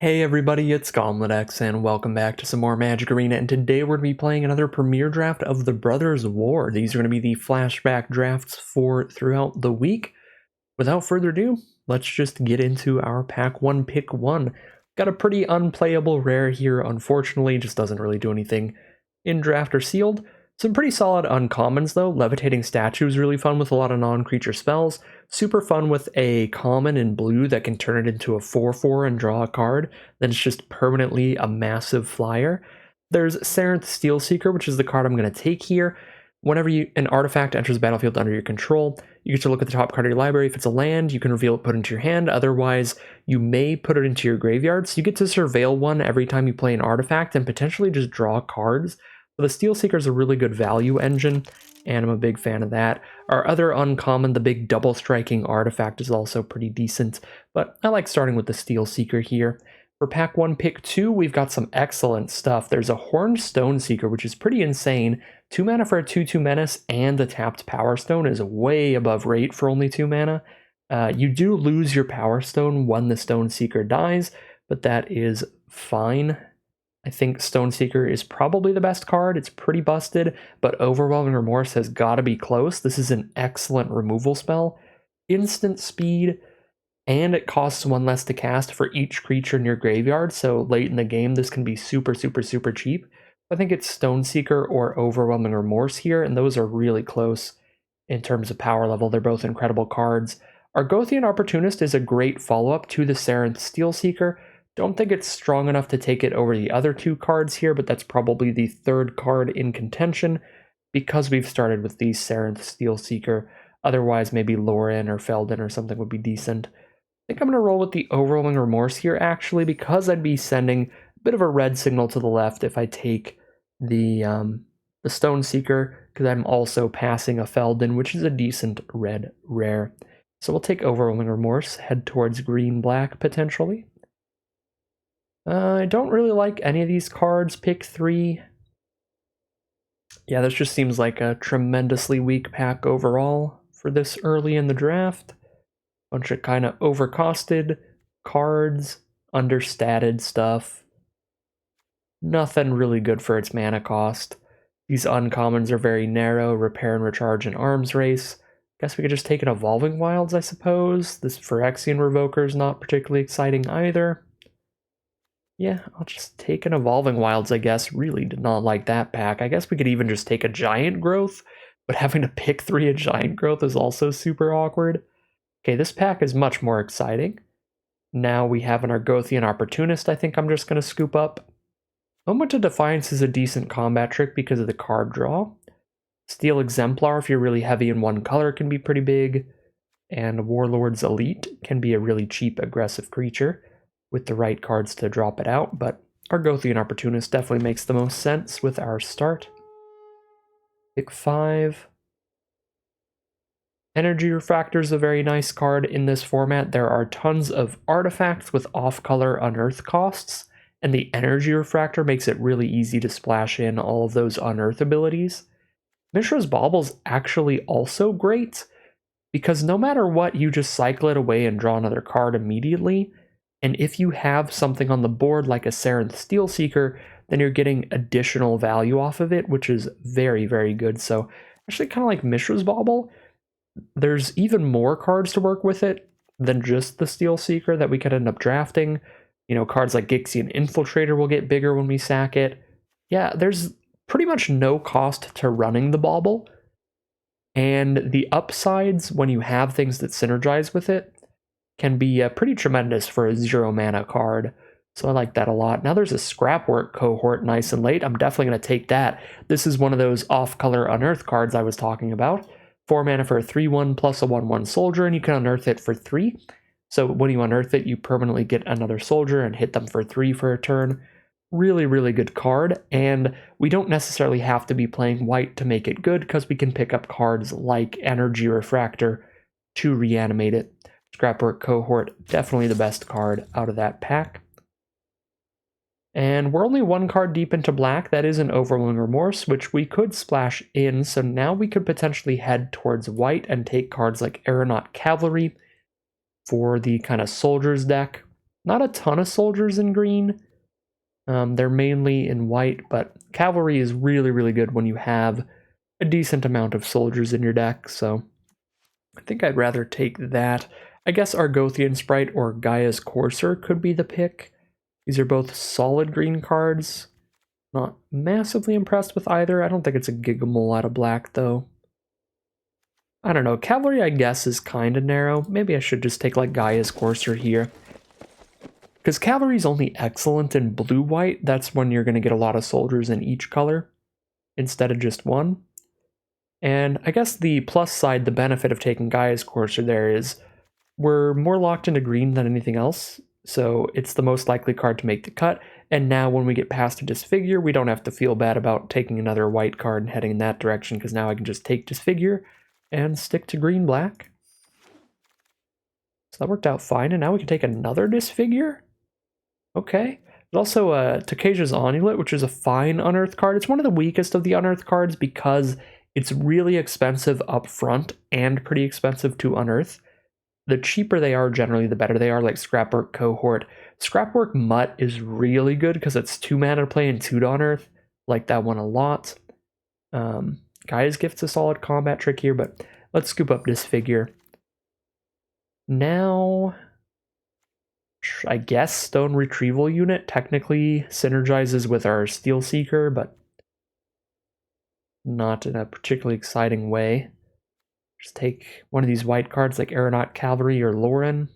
Hey everybody, it's GauntletX and welcome back to some more Magic Arena, and today we're going to be playing another premiere draft of the Brothers War. These are going to be the flashback drafts for throughout the week. Without further ado, let's just get into our pack 1 pick 1. Got a pretty unplayable rare here, unfortunately, just doesn't really do anything in draft or sealed. Some pretty solid uncommons though. Levitating Statue is really fun with a lot of non-creature spells. Super fun with a common in blue that can turn it into a 4/4 and draw a card. Then it's just permanently a massive flyer. There's Sarenth Steelseeker, which is the card I'm going to take here. Whenever an artifact enters the battlefield under your control, you get to look at the top card of your library. If it's a land, you can reveal it, put it into your hand. Otherwise, you may put it into your graveyard. So you get to surveil one every time you play an artifact and potentially just draw cards. So the Steelseeker is a really good value engine, and I'm a big fan of that. Our other uncommon, the big double striking artifact, is also pretty decent, but I like starting with the Steelseeker here. For pack 1, pick 2, we've got some excellent stuff. There's a Horned Stoneseeker, which is pretty insane. 2 mana for a 2/2 menace, and the tapped Powerstone is way above rate for only 2 mana. You do lose your Powerstone when the Stoneseeker dies, but that is fine. I think Stoneseeker is probably the best card. It's pretty busted, but Overwhelming Remorse has got to be close. This is an excellent removal spell. Instant speed, and it costs 1 less to cast for each creature in your graveyard, so late in the game this can be super cheap. I think it's Stoneseeker or Overwhelming Remorse here, and those are really close in terms of power level. They're both incredible cards. Argothian Opportunist is a great follow-up to the Sarenth Steelseeker. Don't think it's strong enough to take it over the other 2 cards here, but that's probably the 3rd card in contention because we've started with the Sarenth Steelseeker. Otherwise, maybe Lauren or Felden or something would be decent. I think I'm going to roll with the Overwhelming Remorse here, actually, because I'd be sending a bit of a red signal to the left if I take the Stoneseeker, because I'm also passing a Felden, which is a decent red rare. So we'll take Overwhelming Remorse, head towards green-black, potentially. I don't really like any of these cards. Pick 3. Yeah, this just seems like a tremendously weak pack overall for this early in the draft. Bunch of kind of overcosted cards, understated stuff. Nothing really good for its mana cost. These uncommons are very narrow. Repair and Recharge and Arms Race. Guess we could just take an Evolving Wilds, I suppose. This Phyrexian Revoker is not particularly exciting either. Yeah, I'll just take an Evolving Wilds, I guess. Really did not like that pack. I guess we could even just take a Giant Growth, but having to pick 3 a Giant Growth is also super awkward. Okay, this pack is much more exciting. Now we have an Argothian Opportunist I think I'm just going to scoop up. Moment of Defiance is a decent combat trick because of the card draw. Steel Exemplar, if you're really heavy in one color, can be pretty big. And Warlord's Elite can be a really cheap aggressive creature with the right cards to drop it out, but Argothian Opportunist definitely makes the most sense with our start. Pick 5. Energy Refractor is a very nice card in this format. There are tons of artifacts with off-color Unearth costs, and the Energy Refractor makes it really easy to splash in all of those Unearth abilities. Mishra's Bauble's actually also great, because no matter what, you just cycle it away and draw another card immediately. And if you have something on the board like a Sarenth Steelseeker, then you're getting additional value off of it, which is very good. So actually kind of like Mishra's Bauble, there's even more cards to work with it than just the Steelseeker that we could end up drafting. You know, cards like Gixian Infiltrator will get bigger when we sack it. Yeah, there's pretty much no cost to running the Bauble. And the upsides when you have things that synergize with it can be pretty tremendous for a 0 mana card. So I like that a lot. Now there's a Scrapwork cohort nice and late. I'm definitely going to take that. This is one of those off-color Unearth cards I was talking about. 4 mana for a 3/1 plus a 1/1 soldier, and you can unearth it for 3. So when you unearth it, you permanently get another soldier and hit them for 3 for a turn. Really good card, and we don't necessarily have to be playing white to make it good, because we can pick up cards like Energy Refractor to reanimate it. Scrapwork Cohort, definitely the best card out of that pack. And we're only 1 card deep into black. That is an Overwhelming Remorse, which we could splash in, so now we could potentially head towards white and take cards like Aeronaut Cavalry for the kind of soldiers deck. Not a ton of soldiers in green. They're mainly in white, but cavalry is really, really good when you have a decent amount of soldiers in your deck, so I think I'd rather take that. I guess Argothian Sprite or Gaia's Courser could be the pick. These are both solid green cards. Not massively impressed with either. I don't think it's a Gigamole out of black, though. I don't know. Cavalry, I guess, is kind of narrow. Maybe I should just take, like, Gaia's Courser here. Because Cavalry's only excellent in blue-white. That's when you're going to get a lot of soldiers in each color instead of just one. And I guess the plus side, the benefit of taking Gaia's Courser there is we're more locked into green than anything else. So it's the most likely card to make the cut. And now when we get past a Disfigure, we don't have to feel bad about taking another white card and heading in that direction, because now I can just take Disfigure and stick to green-black. So that worked out fine, and now we can take another Disfigure? Okay. There's also Takesia's Onulet, which is a fine Unearth card. It's one of the weakest of the Unearth cards because it's really expensive up front and pretty expensive to unearth. The cheaper they are, generally, the better they are, like Scrapwork Cohort. Scrapwork Mutt is really good because it's 2 mana to play and 2 to unearth. Like that one a lot. Gaia's Gift's a solid combat trick here, but let's scoop up Disfigure. Now, I guess Stone Retrieval Unit technically synergizes with our Steel Seeker, but not in a particularly exciting way. Just take one of these white cards like Aeronaut Cavalry or Lauren.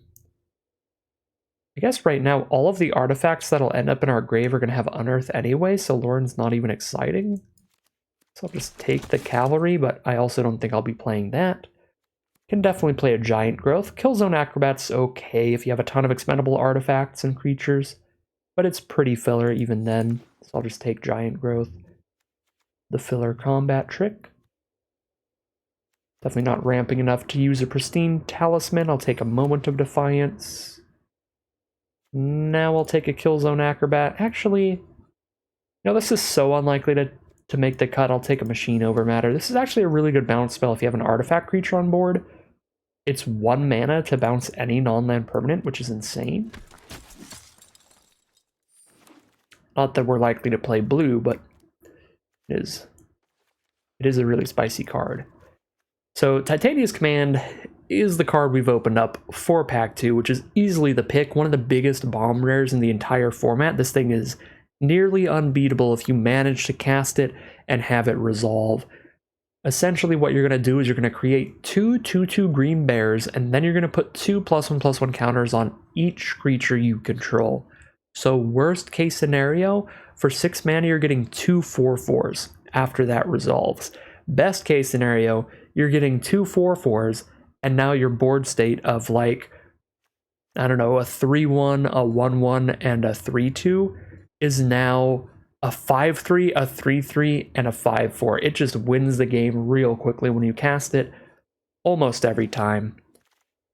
I guess right now all of the artifacts that'll end up in our grave are going to have Unearth anyway, so Lauren's not even exciting. So I'll just take the Cavalry, but I also don't think I'll be playing that. Can definitely play a Giant Growth. Killzone Acrobat's okay if you have a ton of expendable artifacts and creatures, but it's pretty filler even then, so I'll just take Giant Growth. The filler combat trick. Definitely not ramping enough to use a Pristine Talisman. I'll take a Moment of Defiance. Now I'll take a Killzone Acrobat. Actually, this is so unlikely to make the cut. I'll take a Machine Over Matter. This is actually a really good bounce spell if you have an artifact creature on board. It's 1 mana to bounce any non-land permanent, which is insane. Not that we're likely to play blue, but it is a really spicy card. So Titania's Command is the card we've opened up for Pack 2, which is easily the pick, one of the biggest bomb rares in the entire format. This thing is nearly unbeatable if you manage to cast it and have it resolve. Essentially what you're going to do is you're going to create 2 2/2 green bears, and then you're going to put 2 +1/+1 counters on each creature you control. So worst case scenario, for 6 mana you're getting 2 4/4s after that resolves. Best case scenario, you're getting 2 4/4s, and now your board state of, like, I don't know, a 3/1, a 1/1, and a 3/2 is now a 5/3, a 3/3, and a 5/4. It just wins the game real quickly when you cast it, almost every time.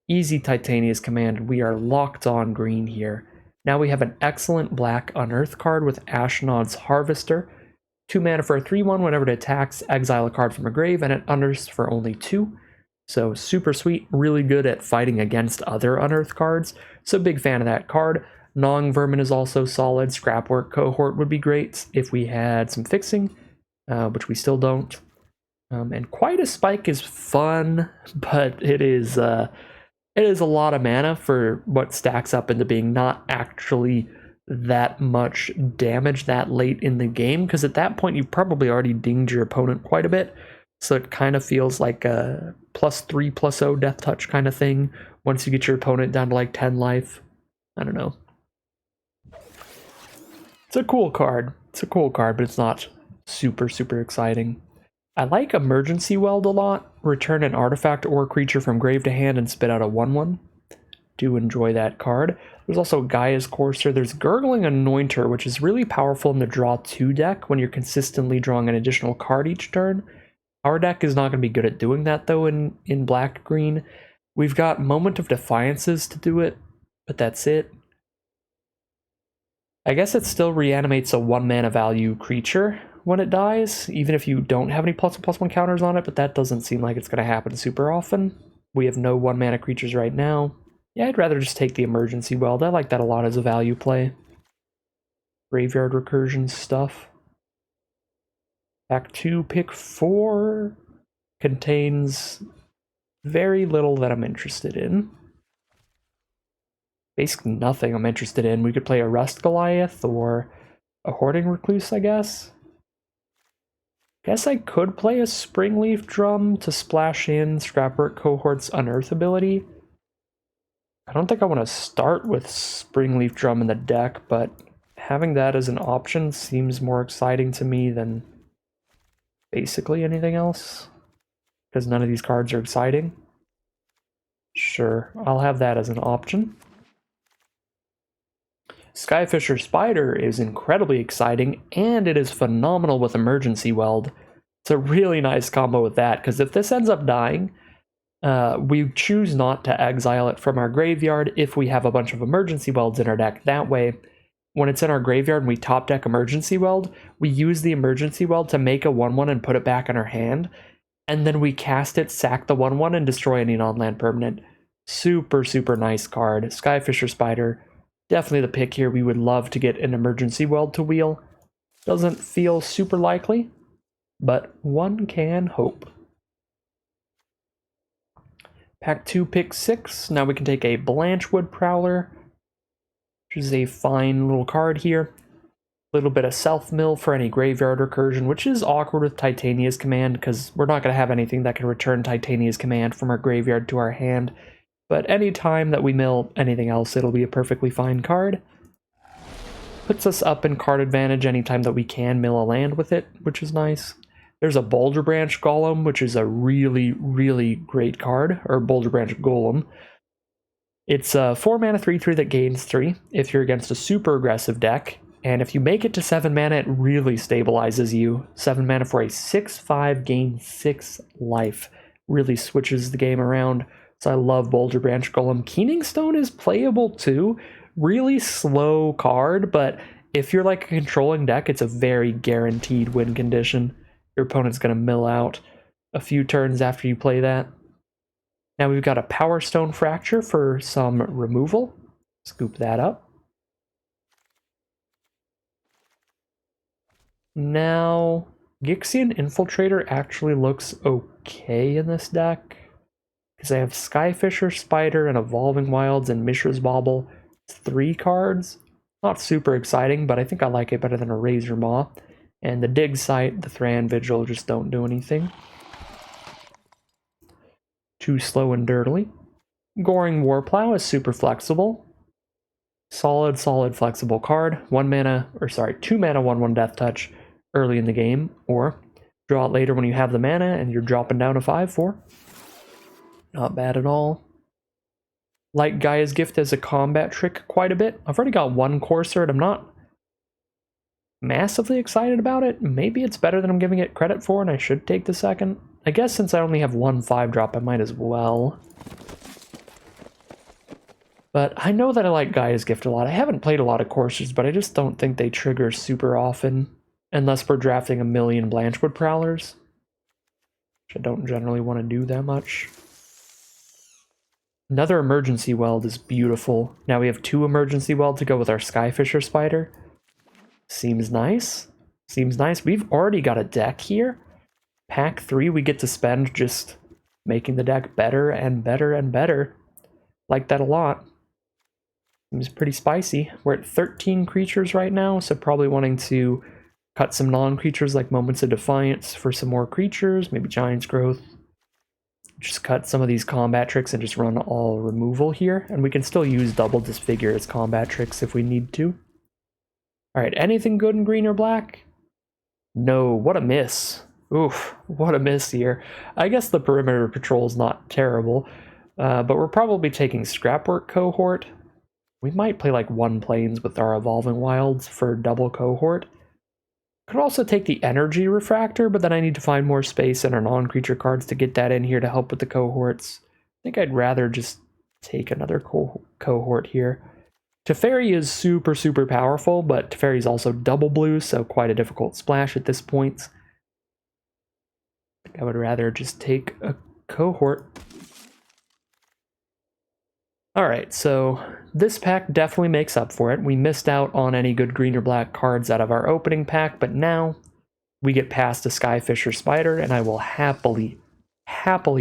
Easy Titania's Command. We are locked on green here. Now we have an excellent black Unearth card with Ashnod's Harvester. 2 mana for a 3/1. Whenever it attacks, exile a card from a grave, and it unearths for only 2. So super sweet, really good at fighting against other Unearth cards. So big fan of that card. Gnawing Vermin is also solid. Scrapwork Cohort would be great if we had some fixing, which we still don't. And Quite a Spike is fun, but it is a lot of mana for what stacks up into being not actually that much damage that late in the game, because at that point you've probably already dinged your opponent quite a bit. So it kind of feels like a +3/+0 death touch kind of thing once you get your opponent down to like 10 life. I don't know. It's a cool card. But it's not super exciting. I like Emergency Weld a lot. Return an artifact or creature from grave to hand and spit out a 1/1. Do enjoy that card. There's also Gaia's Courser. There's Gurgling Anointer, which is really powerful in the draw 2 deck when you're consistently drawing an additional card each turn. Our deck is not going to be good at doing that, though, in black-green. We've got Moment of Defiances to do it, but that's it. I guess it still reanimates a 1 mana value creature when it dies, even if you don't have any +1/+1 counters on it, but that doesn't seem like it's going to happen super often. We have no 1 mana creatures right now. Yeah, I'd rather just take the emergency weld. I like that a lot as a value play. Graveyard recursion stuff. Pack 2, pick 4 contains very little that I'm interested in. Basically nothing I'm interested in. We could play a Rust Goliath or a Hoarding Recluse, I guess. Guess I could play a Springleaf Drum to splash in Scrapwork Cohort's Unearth ability. I don't think I want to start with Springleaf Drum in the deck, but having that as an option seems more exciting to me than basically anything else, because none of these cards are exciting. Sure, I'll have that as an option. Skyfisher Spider is incredibly exciting, and it is phenomenal with Emergency Weld. It's a really nice combo with that, because if this ends up dying, we choose not to exile it from our graveyard if we have a bunch of Emergency Welds in our deck. That way, when it's in our graveyard and we top deck Emergency Weld, we use the Emergency Weld to make a 1/1 and put it back in our hand, and then we cast it, sack the 1/1, and destroy any non-land permanent. Super, super nice card. Skyfisher Spider, definitely the pick here. We would love to get an Emergency Weld to wheel. Doesn't feel super likely, but one can hope. Pack 2, pick 6. Now we can take a Blanchwood Prowler, which is a fine little card here. A little bit of self-mill for any graveyard recursion, which is awkward with Titania's Command, because we're not going to have anything that can return Titania's Command from our graveyard to our hand. But any time that we mill anything else, it'll be a perfectly fine card. Puts us up in card advantage anytime that we can mill a land with it, which is nice. There's a Boulder Branch Golem, which is a really, really great card, or Boulder Branch Golem. It's a 4 mana 3/3 that gains 3 if you're against a super aggressive deck, and if you make it to 7 mana, it really stabilizes you. 7 mana for a 6/5, gain 6 life. Really switches the game around, so I love Boulder Branch Golem. Keening Stone is playable too. Really slow card, but if you're like a controlling deck, it's a very guaranteed win condition. Your opponent's going to mill out a few turns after you play that. Now we've got a Powerstone Fracture for some removal. Scoop that up. Now, Gixian Infiltrator actually looks okay in this deck, because I have Skyfisher, Spider, and Evolving Wilds, and Mishra's Bauble. It's 3 cards. Not super exciting, but I think I like it better than a Razor Maw. And the Dig Site, the Thran Vigil just don't do anything. Too slow and dirtily. Goring Warplow is super flexible. Solid, flexible card. 2 mana 1/1 Death Touch early in the game, or draw it later when you have the mana and you're dropping down a 5/4. Not bad at all. Like Gaia's Gift as a combat trick quite a bit. I've already got 1 Courser and I'm not massively excited about it. Maybe it's better than I'm giving it credit for and I should take the second. I guess since I only have 1 5-drop, I might as well. But I know that I like Gaia's Gift a lot. I haven't played a lot of Coursers, but I just don't think they trigger super often, unless we're drafting a million Blanchwood Prowlers, which I don't generally want to do that much. Another Emergency Weld is beautiful. Now we have 2 Emergency Weld to go with our Skyfisher Spider. Seems nice. Seems nice. We've already got a deck here. Pack 3 we get to spend just making the deck better and better and better. Like that a lot. Seems pretty spicy. We're at 13 creatures right now, so probably wanting to cut some non-creatures like Moments of Defiance for some more creatures, maybe Giant's Growth. Just cut some of these combat tricks and just run all removal here, and we can still use Double Disfigure as combat tricks if we need to. Alright, anything good in green or black? No, what a miss. Oof, what a miss here. I guess the Perimeter Patrol is not terrible, but we're probably taking Scrapwork Cohort. We might play like 1 Plains with our Evolving Wilds for double Cohort. Could also take the Energy Refractor, but then I need to find more space in our non-creature cards to get that in here to help with the cohorts. I think I'd rather just take another cohort here. Teferi is super, super powerful, but Teferi is also double blue, so quite a difficult splash at this point. I think I would rather just take a cohort. Alright, so this pack definitely makes up for it. We missed out on any good green or black cards out of our opening pack, but now we get past a Skyfisher Spider, and I will happily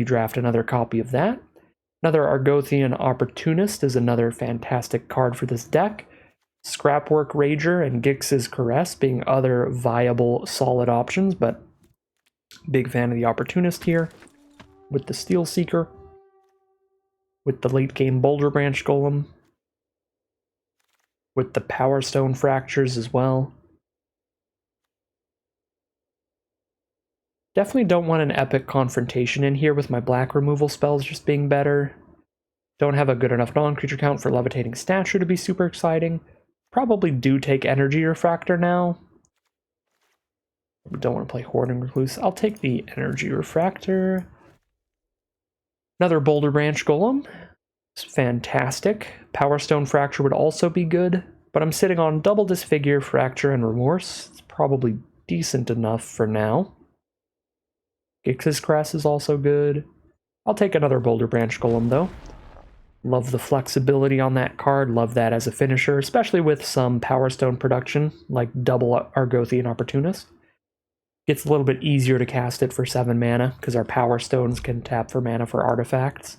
draft another copy of that. Another Argothian Opportunist is another fantastic card for this deck. Scrapwork Rager and Gix's Caress being other viable, solid options, but big fan of the Opportunist here. With the Steel Seeker. With the late game Boulder Branch Golem. With the Powerstone Fractures as well. Definitely don't want an epic confrontation in here with my black removal spells just being better. Don't have a good enough non-creature count for Levitating Statue to be super exciting. Probably do take Energy Refractor now. Don't want to play Hoarding Recluse. I'll take the Energy Refractor. Another Boulder Branch Golem. It's fantastic. Powerstone Fracture would also be good, but I'm sitting on Double Disfigure, Fracture, and Remorse. It's probably decent enough for now. Gix's Crest is also good. I'll take another Boulder Branch Golem, though. Love the flexibility on that card. Love that as a finisher, especially with some Powerstone production, like double Argothian Opportunist. Gets a little bit easier to cast it for 7 mana, because our Powerstones can tap for mana for artifacts.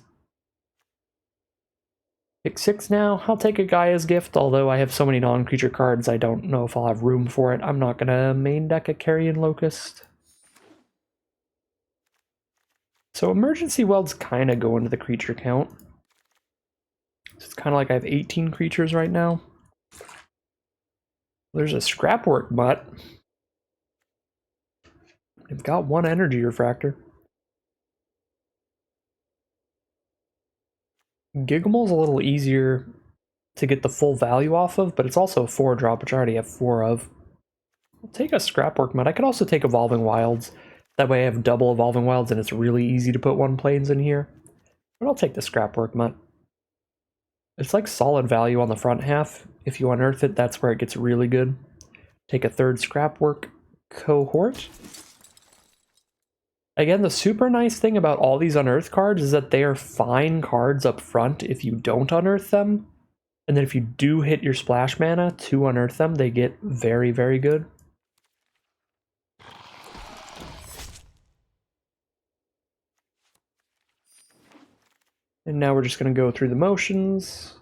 Pick 6 now. I'll take a Gaia's Gift, although I have so many non-creature cards, I don't know if I'll have room for it. I'm not going to main deck a Carrion Locust. So Emergency Weld's kind of going to the creature count. It's kind of like I have 18 creatures right now. There's a Scrapwork Mutt. I've got 1 Energy Refractor. Gigamole's a little easier to get the full value off of, but it's also a 4-drop, which I already have 4 of. I'll take a Scrapwork Mutt. I could also take Evolving Wilds. That way I have double Evolving Wilds, and it's really easy to put 1 Plains in here. But I'll take the Scrapwork Mutt. It's like solid value on the front half. If you unearth it, that's where it gets really good. Take a 3rd Scrapwork Cohort. Again, the super nice thing about all these unearth cards is that they are fine cards up front if you don't unearth them. And then if you do hit your splash mana to unearth them, they get very, very good. And now we're just going to go through the motions.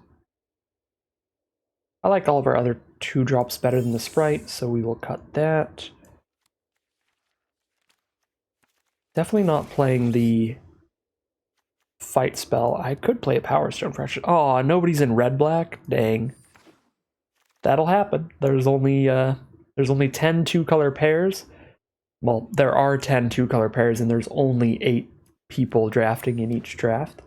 I like all of our other 2-drops better than the Sprite, so we will cut that. Definitely not playing the fight spell. I could play a Powerstone Fracture. Aw, nobody's in red-black? Dang. That'll happen. There's only 10 2-color pairs. Well, there are 10 2-color pairs, and there's only 8 people drafting in each draft.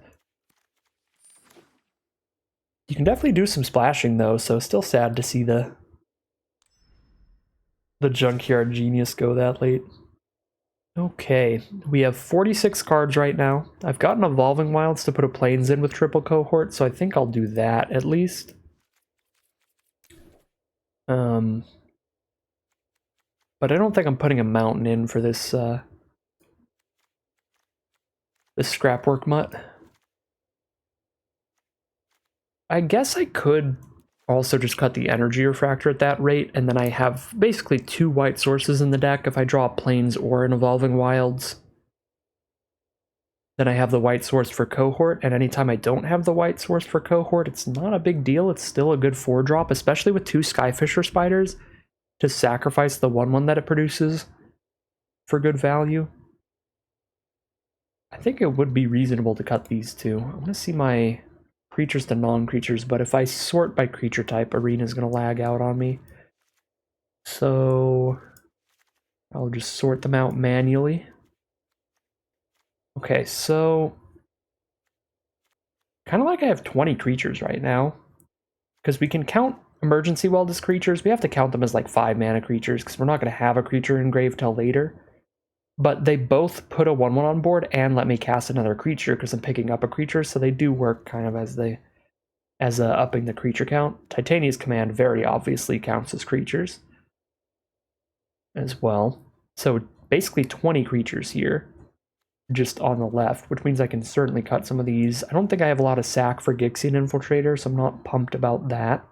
You can definitely do some splashing, though, so still sad to see the Junkyard Genius go that late. Okay, we have 46 cards right now. I've gotten Evolving Wilds to put a Plains in with triple cohort, so I think I'll do that at least. But I don't think I'm putting a Mountain in for this this Scrapwork Mutt. I guess I could also just cut the Energy Refractor at that rate, and then I have basically 2 white sources in the deck. If I draw Plains or an Evolving Wilds, then I have the white source for Cohort, and anytime I don't have the white source for Cohort, it's not a big deal. It's still a good 4-drop, especially with 2 Skyfisher Spiders, to sacrifice the 1/1 that it produces for good value. I think it would be reasonable to cut these 2. I want to see my creatures to non-creatures, but if I sort by creature type, Arena's going to lag out on me. So I'll just sort them out manually. Okay, so kind of like I have 20 creatures right now, because we can count Emergency Weld as creatures. We have to count them as like 5 mana creatures, because we're not going to have a creature engraved till later. But they both put a 1/1 on board and let me cast another creature because I'm picking up a creature, so they do work kind of as upping the creature count. Titania's Command very obviously counts as creatures as well. So basically 20 creatures here. just on the left, which means I can certainly cut some of these. I don't think I have a lot of sack for Gixian Infiltrator, so I'm not pumped about that.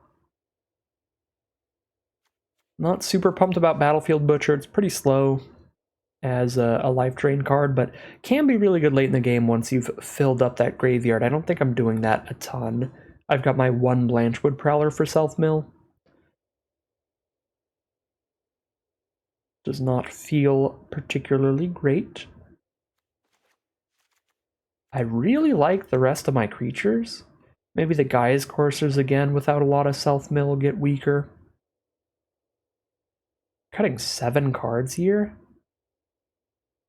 Not super pumped about Battlefield Butcher. It's pretty slow as a life drain card, but can be really good late in the game once you've filled up that graveyard. I don't think I'm doing that a ton. I've got my 1 Blanchwood Prowler for self-mill. Does not feel particularly great. I really like the rest of my creatures. Maybe the Gaia's Coursers again without a lot of self-mill get weaker. Cutting 7 cards here?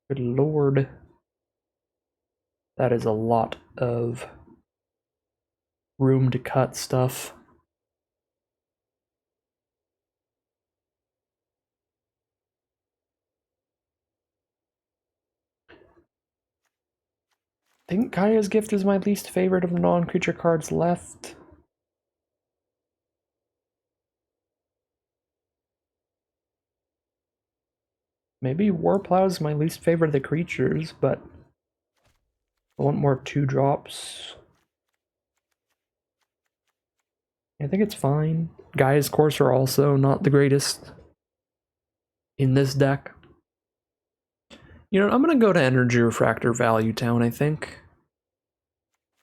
Good lord. That is a lot of room to cut stuff. I think Gaia's Gift is my least favorite of the non-creature cards left. Maybe Warplow is my least favorite of the creatures, but I want more 2-drops. I think it's fine. Gaia's Courser also not the greatest in this deck. You know, I'm going to go to Energy Refractor Value Town, I think.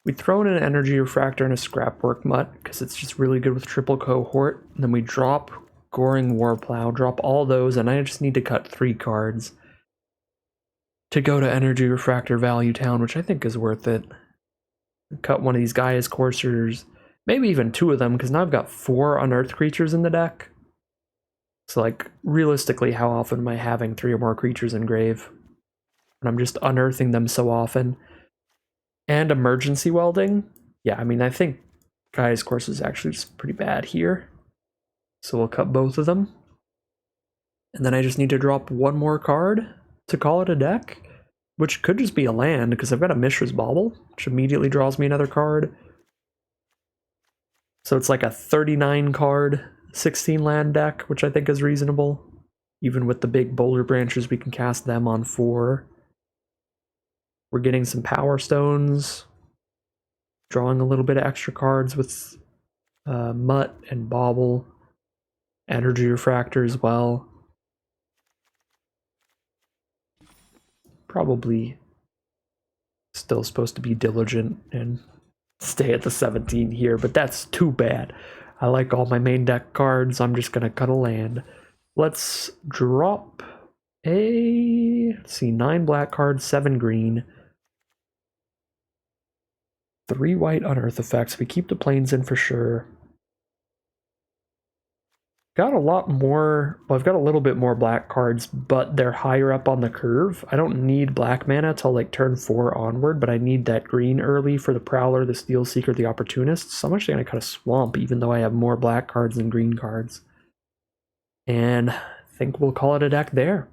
We throw in an Energy Refractor and a Scrapwork Mutt, because it's just really good with triple cohort. And then we drop Goring Warplow, drop all those, and I just need to cut 3 cards to go to Energy Refractor Value Town, which I think is worth it. Cut one of these Gaia's Coursers, maybe even 2 of them, because now I've got 4 Unearth creatures in the deck. So, like, realistically, how often am I having 3 or more creatures in grave? And I'm just unearthing them so often. And Emergency Welding. Yeah, I mean, I think Gaia's Course is actually just pretty bad here. So we'll cut both of them. And then I just need to drop 1 more card to call it a deck, which could just be a land, because I've got a Mishra's Bauble, which immediately draws me another card. So it's like a 39 card, 16 land deck, which I think is reasonable. Even with the big boulder branches, we can cast them on 4. We're getting some Power Stones, drawing a little bit of extra cards with Mutt and Bauble, Energy Refractor as well. Probably still supposed to be diligent and stay at the 17 here, but that's too bad. I like all my main deck cards. I'm just going to cut a land. Let's drop a, let's see, 9 black cards, 7 green. 3 white Unearth effects. We keep the planes in for sure. Got a lot more, well, I've got a little bit more black cards, but they're higher up on the curve. I don't need black mana till like turn 4 onward, but I need that green early for the Prowler, the Steel Seeker, the Opportunist. So I'm actually going to cut a Swamp, even though I have more black cards than green cards. And I think we'll call it a deck there.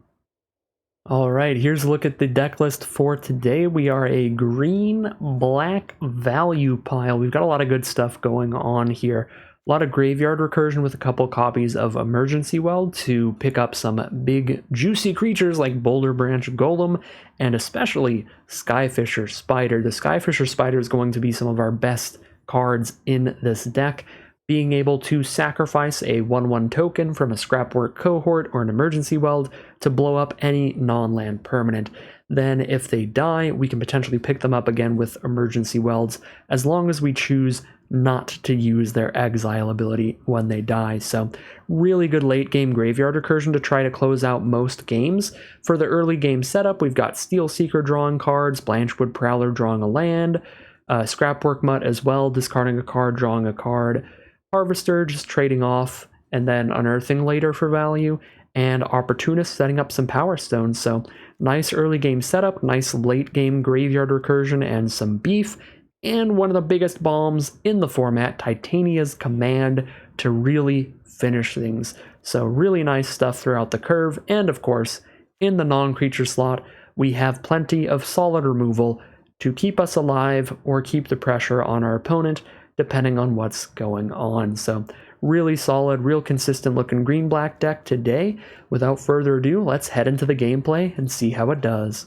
Alright, here's a look at the deck list for today. We are a green-black value pile. We've got a lot of good stuff going on here. A lot of Graveyard Recursion with a couple copies of Emergency Weld to pick up some big, juicy creatures like Boulder Branch Golem, and especially Skyfisher Spider. The Skyfisher Spider is going to be some of our best cards in this deck. Being able to sacrifice a 1/1 token from a Scrapwork cohort or an Emergency Weld to blow up any non-land permanent. Then if they die, we can potentially pick them up again with Emergency Welds, as long as we choose not to use their exile ability when they die. So really good late game Graveyard Recursion to try to close out most games. For the early game setup, we've got Steel Seeker drawing cards, Blanchwood Prowler drawing a land, Scrapwork Mutt as well, discarding a card, drawing a card, Harvester just trading off and then unearthing later for value, and Opportunist setting up some Power Stones. So nice early game setup, nice late game Graveyard Recursion and some beef, and one of the biggest bombs in the format, Titania's Command, to really finish things. So really nice stuff throughout the curve, and of course in the non-creature slot we have plenty of solid removal to keep us alive or keep the pressure on our opponent, depending on what's going on. So really solid, real consistent looking green-black deck today. Without further ado, let's head into the gameplay and see how it does.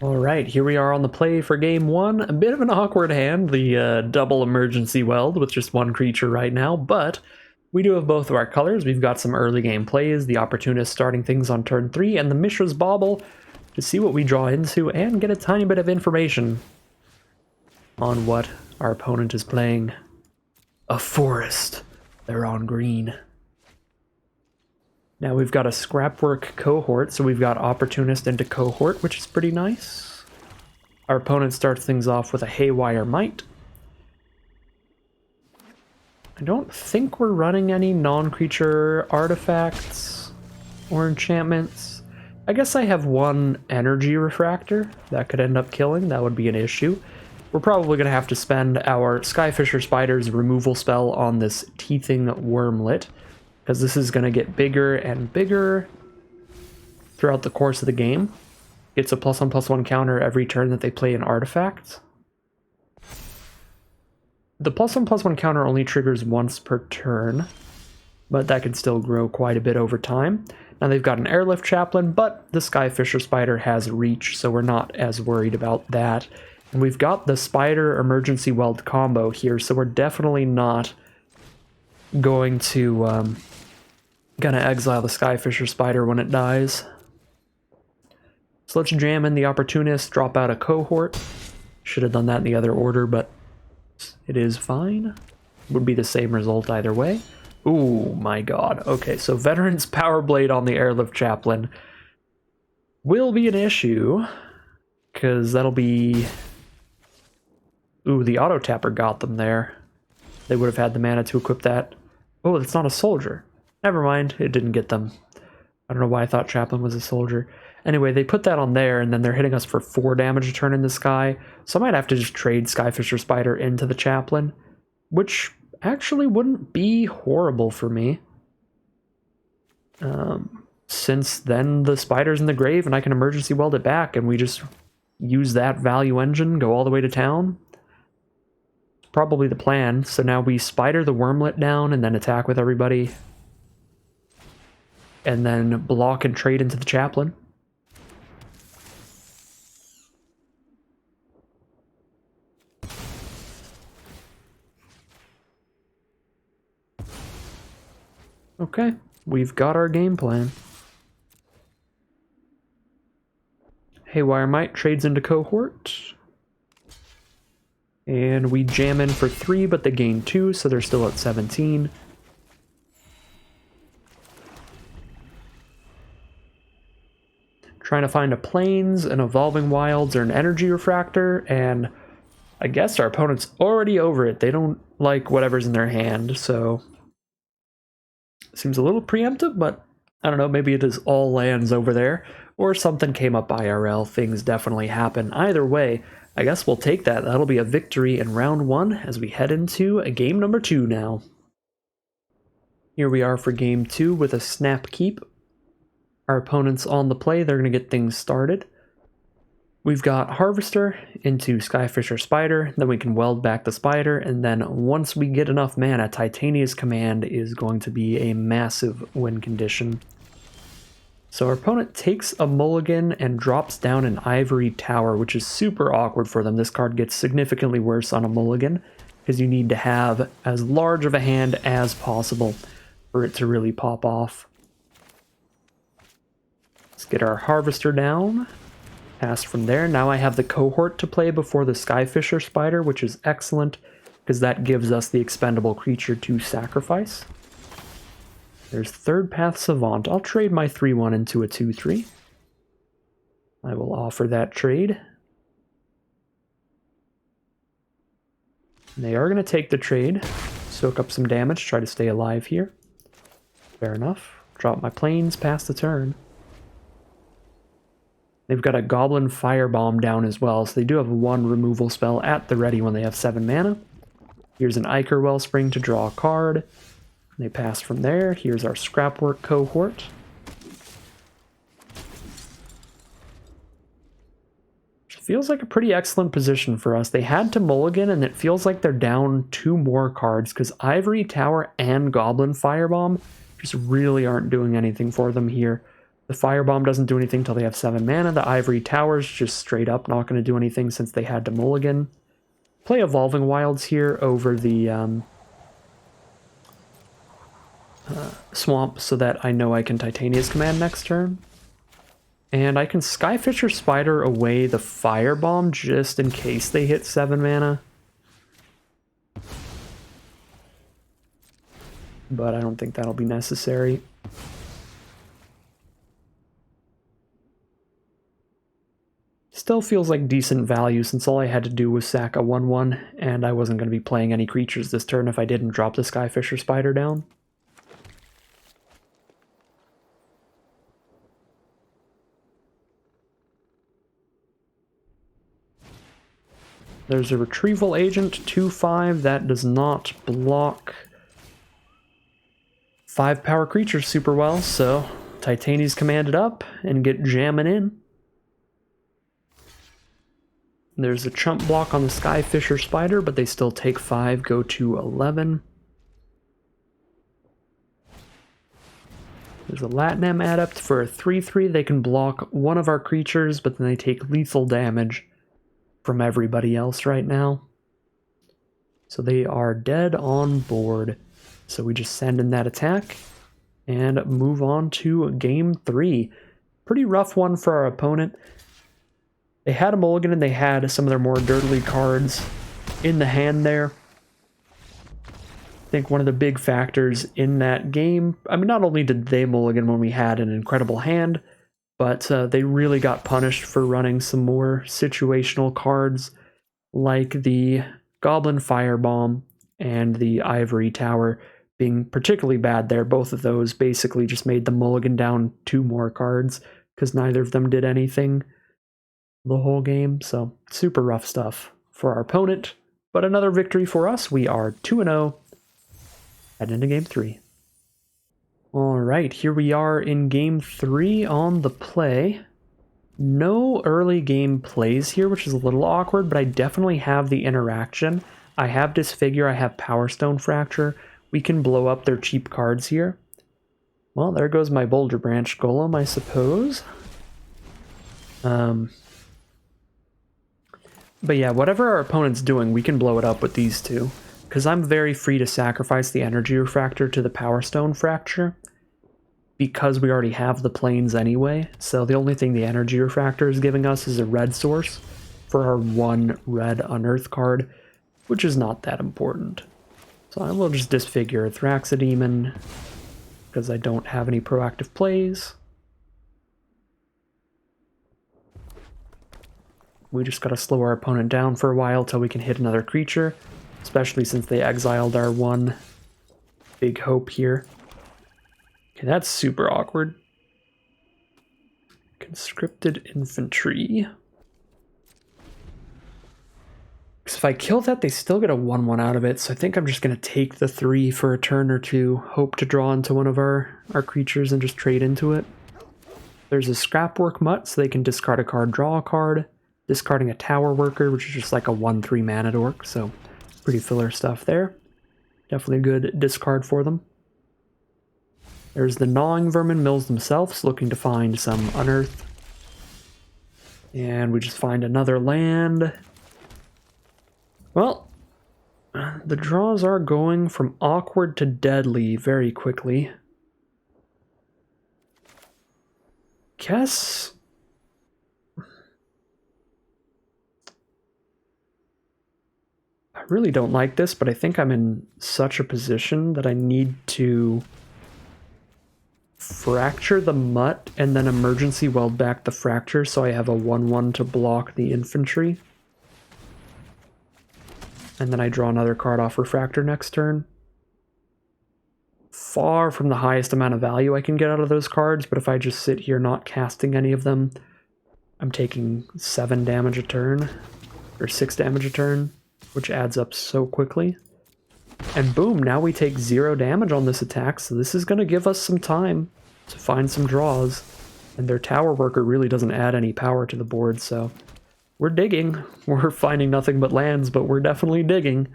Alright, here we are on the play for game 1. A bit of an awkward hand, the double emergency weld with just one creature right now, but we do have both of our colors. We've got some early game plays, the Opportunist starting things on turn 3, and the Mishra's Bauble to see what we draw into and get a tiny bit of information on what our opponent is playing. A forest. They're on green. Now we've got a Scrapwork Cohort, so we've got Opportunist into Cohort, which is pretty nice. Our opponent starts things off with a Haywire Might. I don't think we're running any non-creature artifacts or enchantments. I guess I have one Energy Refractor that could end up killing. That would be an issue. We're probably going to have to spend our Skyfisher Spider's removal spell on this Teething Wormlet, because this is going to get bigger and bigger throughout the course of the game. It's a +1/+1 counter every turn that they play an artifact. The +1/+1 counter only triggers once per turn, but that can still grow quite a bit over time. Now they've got an Airlift Chaplain, but the Skyfisher Spider has reach, so we're not as worried about that. And we've got the Spider Emergency Weld combo here, so we're definitely not going to gonna exile the Skyfisher Spider when it dies. So let's jam in the Opportunist, drop out a Cohort. Should have done that in the other order, but it is fine. Would be the same result either way. Ooh, my god. Okay, so Veteran's Power Blade on the Airlift Chaplain will be an issue, because that'll be... Ooh, the Auto Tapper got them there. They would have had the mana to equip that. Oh, that's not a soldier. Never mind, it didn't get them. I don't know why I thought Chaplain was a soldier. Anyway, they put that on there, and then they're hitting us for 4 damage a turn in the sky, so I might have to just trade Skyfisher Spider into the Chaplain, which actually wouldn't be horrible for me. Since then the Spider's in the grave, and I can emergency weld it back, and we just use that value engine, go all the way to town. It's probably the plan. So now we Spider the Wormlet down, and then attack with everybody. And then block and trade into the Chaplain. Okay, we've got our game plan. Haywire Might trades into Cohort. And we jam in for 3, but they gain 2, so they're still at 17. Trying to find a Plains, an Evolving Wilds, or an Energy Refractor, and I guess our opponent's already over it. They don't like whatever's in their hand, so... Seems a little preemptive, but I don't know, maybe it is all lands over there, or something came up IRL. Things definitely happen. Either way, I guess we'll take that. That'll be a victory in round 1 as we head into a game number 2 now. Here we are for game 2 with a Snap Keep. Our opponent's on the play, they're going to get things started. We've got Harvester into Skyfisher Spider, then we can weld back the Spider, and then once we get enough mana, Titania's Command is going to be a massive win condition. So our opponent takes a mulligan and drops down an Ivory Tower, which is super awkward for them. This card gets significantly worse on a mulligan, because you need to have as large of a hand as possible for it to really pop off. Let's get our Harvester down. Pass from there. Now I have the Cohort to play before the Skyfisher Spider, which is excellent, because that gives us the expendable creature to sacrifice. There's Third Path Savant. I'll trade my 3/1 into a 2/3. I will offer that trade. And they are going to take the trade. Soak up some damage, try to stay alive here. Fair enough. Drop my Plains, pass the turn. They've got a Goblin Firebomb down as well, so they do have one removal spell at the ready when they have 7 mana. Here's an Ichor Wellspring to draw a card. They pass from there. Here's our Scrapwork Cohort. Which feels like a pretty excellent position for us. They had to mulligan, and it feels like they're down 2 more cards, because Ivory Tower and Goblin Firebomb just really aren't doing anything for them here. The Firebomb doesn't do anything until they have 7 mana. The Ivory Tower's just straight up not going to do anything since they had to mulligan. Play Evolving Wilds here over the Swamp so that I know I can Titania's Command next turn. And I can Skyfisher Spider away the Firebomb just in case they hit 7 mana. But I don't think that'll be necessary. Still feels like decent value since all I had to do was sack a 1/1 and I wasn't going to be playing any creatures this turn if I didn't drop the Skyfisher Spider down. There's a Retrieval Agent, 2/5, that does not block 5 power creatures super well, so Titania's Command it up and get jamming in. There's a chump block on the Skyfisher Spider, but they still take 5, go to 11. There's a Latinum Adept for a 3/3. They can block one of our creatures, but then they take lethal damage from everybody else right now. So they are dead on board. So we just send in that attack and move on to game 3. Pretty rough one for our opponent. They had a mulligan and they had some of their more dirtily cards in the hand there. I think one of the big factors in that game, I mean, not only did they mulligan when we had an incredible hand, but they really got punished for running some more situational cards like the Goblin Firebomb and the Ivory Tower being particularly bad there. Both of those basically just made the mulligan down 2 more cards because neither of them did anything the whole game. So super rough stuff for our opponent, but another victory for us. We are 2-0 heading into game 3. All right, here we are in game 3 on the play. No early game plays here, which is a little awkward, but I definitely have the interaction. I have Disfigure, I have Powerstone Fracture. We can blow up their cheap cards here. Well, there goes my Boulder Branch Golem, I suppose. But yeah, whatever our opponent's doing, we can blow it up with these two. Because I'm very free to sacrifice the Energy Refractor to the Powerstone Fracture. Because we already have the planes anyway. So the only thing the Energy Refractor is giving us is a red source for our 1 red Unearth card, which is not that important. So I will just Disfigure a Thraxodemon, because I don't have any proactive plays. We just gotta slow our opponent down for a while till we can hit another creature, especially since they exiled our 1 big hope here. Okay, that's super awkward. Conscripted Infantry. Because if I kill that, they still get a 1/1 out of it, so I think I'm just going to take the 3 for a turn or 2, hope to draw into one of our creatures and just trade into it. There's a Scrapwork Mutt, so they can discard a card, draw a card. Discarding a Tower Worker, which is just like a 1/3 mana dork, so pretty filler stuff there. Definitely a good discard for them. There's the Gnawing Vermin Mills themselves, looking to find some Unearth. And we just find another land. Well, the draws are going from awkward to deadly very quickly. Guess I really don't like this, but I think I'm in such a position that I need to fracture the Mutt and then emergency weld back the fracture so I have a 1/1 to block the infantry. And then I draw another card off Refractor next turn. Far from the highest amount of value I can get out of those cards, but if I just sit here not casting any of them, I'm taking 7 damage a turn, or 6 damage a turn, which adds up so quickly. And boom, now we take 0 damage on this attack, so this is going to give us some time to find some draws. And their Tower Worker really doesn't add any power to the board, so we're digging. We're finding nothing but lands, but we're definitely digging.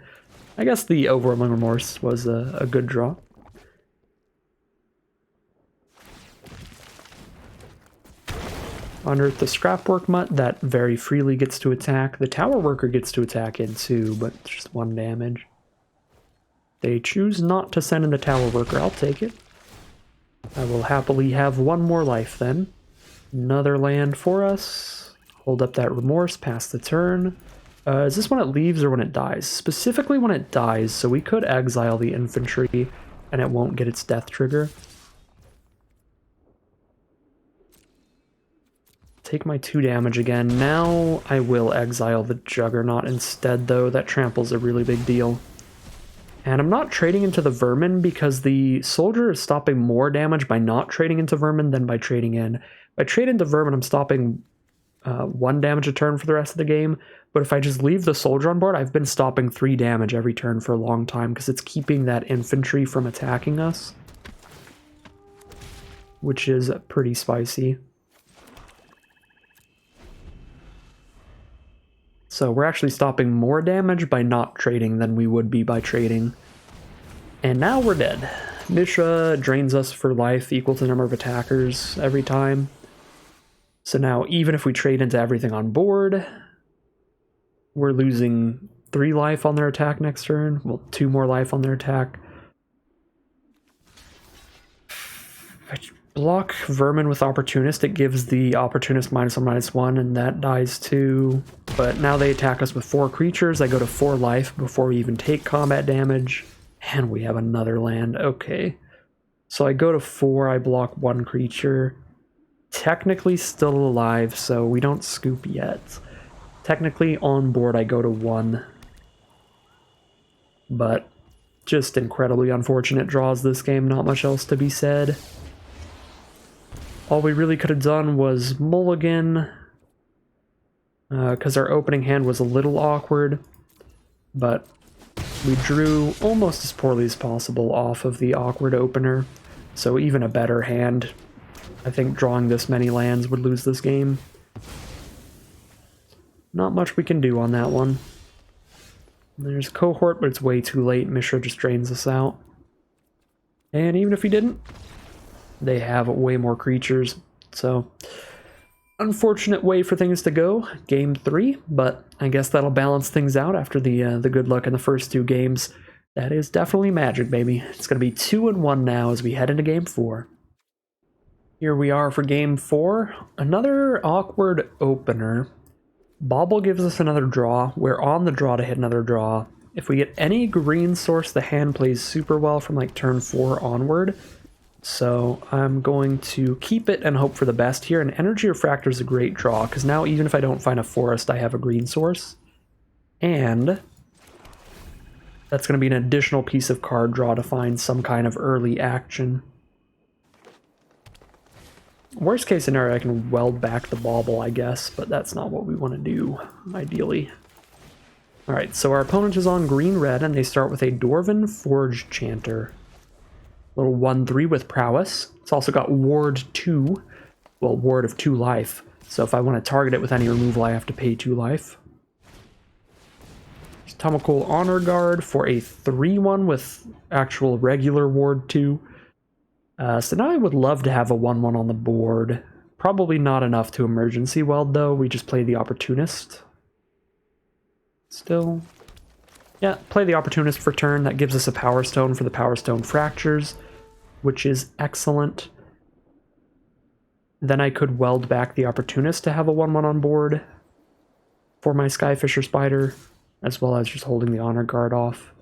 I guess the Overwhelming Remorse was a good draw. Unearth the Scrapwork Mutt, that very freely gets to attack. The Tower Worker gets to attack in 2, but just 1 damage. They choose not to send in the Tower Worker. I'll take it. I will happily have 1 more life then. Another land for us. Hold up that Remorse, pass the turn. Is this when it leaves or when it dies? Specifically when it dies, so we could exile the infantry and it won't get its death trigger. Take my 2 damage again. Now I will exile the Juggernaut instead, though. That trample's a really big deal. And I'm not trading into the Vermin because the Soldier is stopping more damage by not trading into Vermin than by trading in. If I trade into Vermin, I'm stopping 1 damage a turn for the rest of the game. But if I just leave the Soldier on board, I've been stopping 3 damage every turn for a long time because it's keeping that infantry from attacking us, which is pretty spicy. So we're actually stopping more damage by not trading than we would be by trading. And now we're dead. Mishra drains us for life equal to the number of attackers every time. So now even if we trade into everything on board, we're losing 3 life on their attack next turn. Well, 2 more life on their attack. Block Vermin with Opportunist, it gives the Opportunist -1/-1, and that dies too. But now they attack us with 4 creatures. I go to 4 life before we even take combat damage. And we have another land. Okay. So I go to 4, I block 1 creature. Technically still alive, so we don't scoop yet. Technically on board I go to 1. But just incredibly unfortunate draws this game, not much else to be said. All we really could have done was mulligan, because our opening hand was a little awkward, but we drew almost as poorly as possible off of the awkward opener, so even a better hand. I think drawing this many lands would lose this game. Not much we can do on that one. There's Cohort, but it's way too late. Mishra just drains us out. And even if he didn't, they have way more creatures, so unfortunate way for things to go. Game 3, but I guess that'll balance things out after the good luck in the first 2 games. That is definitely magic, baby. It's going to be 2-1 now as we head into Game 4. Here we are for Game 4. Another awkward opener. Bauble gives us another draw. We're on the draw to hit another draw. If we get any green source, the hand plays super well from like turn 4 onward. So I'm going to keep it and hope for the best here. And Energy Refractor is a great draw, because now even if I don't find a forest, I have a green source. And that's going to be an additional piece of card draw to find some kind of early action. Worst case scenario, I can weld back the Bauble, I guess, but that's not what we want to do, ideally. Alright, so our opponent is on green-red, and they start with a Dwarven Forge Chanter. Little 1/3 with Prowess. It's also got Ward 2. Well, Ward of 2 life. So if I want to target it with any removal, I have to pay 2 life. There's Tumakul Honor Guard for a 3/1 with actual regular Ward 2. So now I would love to have a 1/1 on the board. Probably not enough to emergency weld, though. We just play the Opportunist. Still. Yeah, play the Opportunist for turn. That gives us a Powerstone for the Powerstone Fractures, which is excellent. Then I could weld back the Opportunist to have a 1/1 on board for my Skyfisher Spider, as well as just holding the Honor Guard off.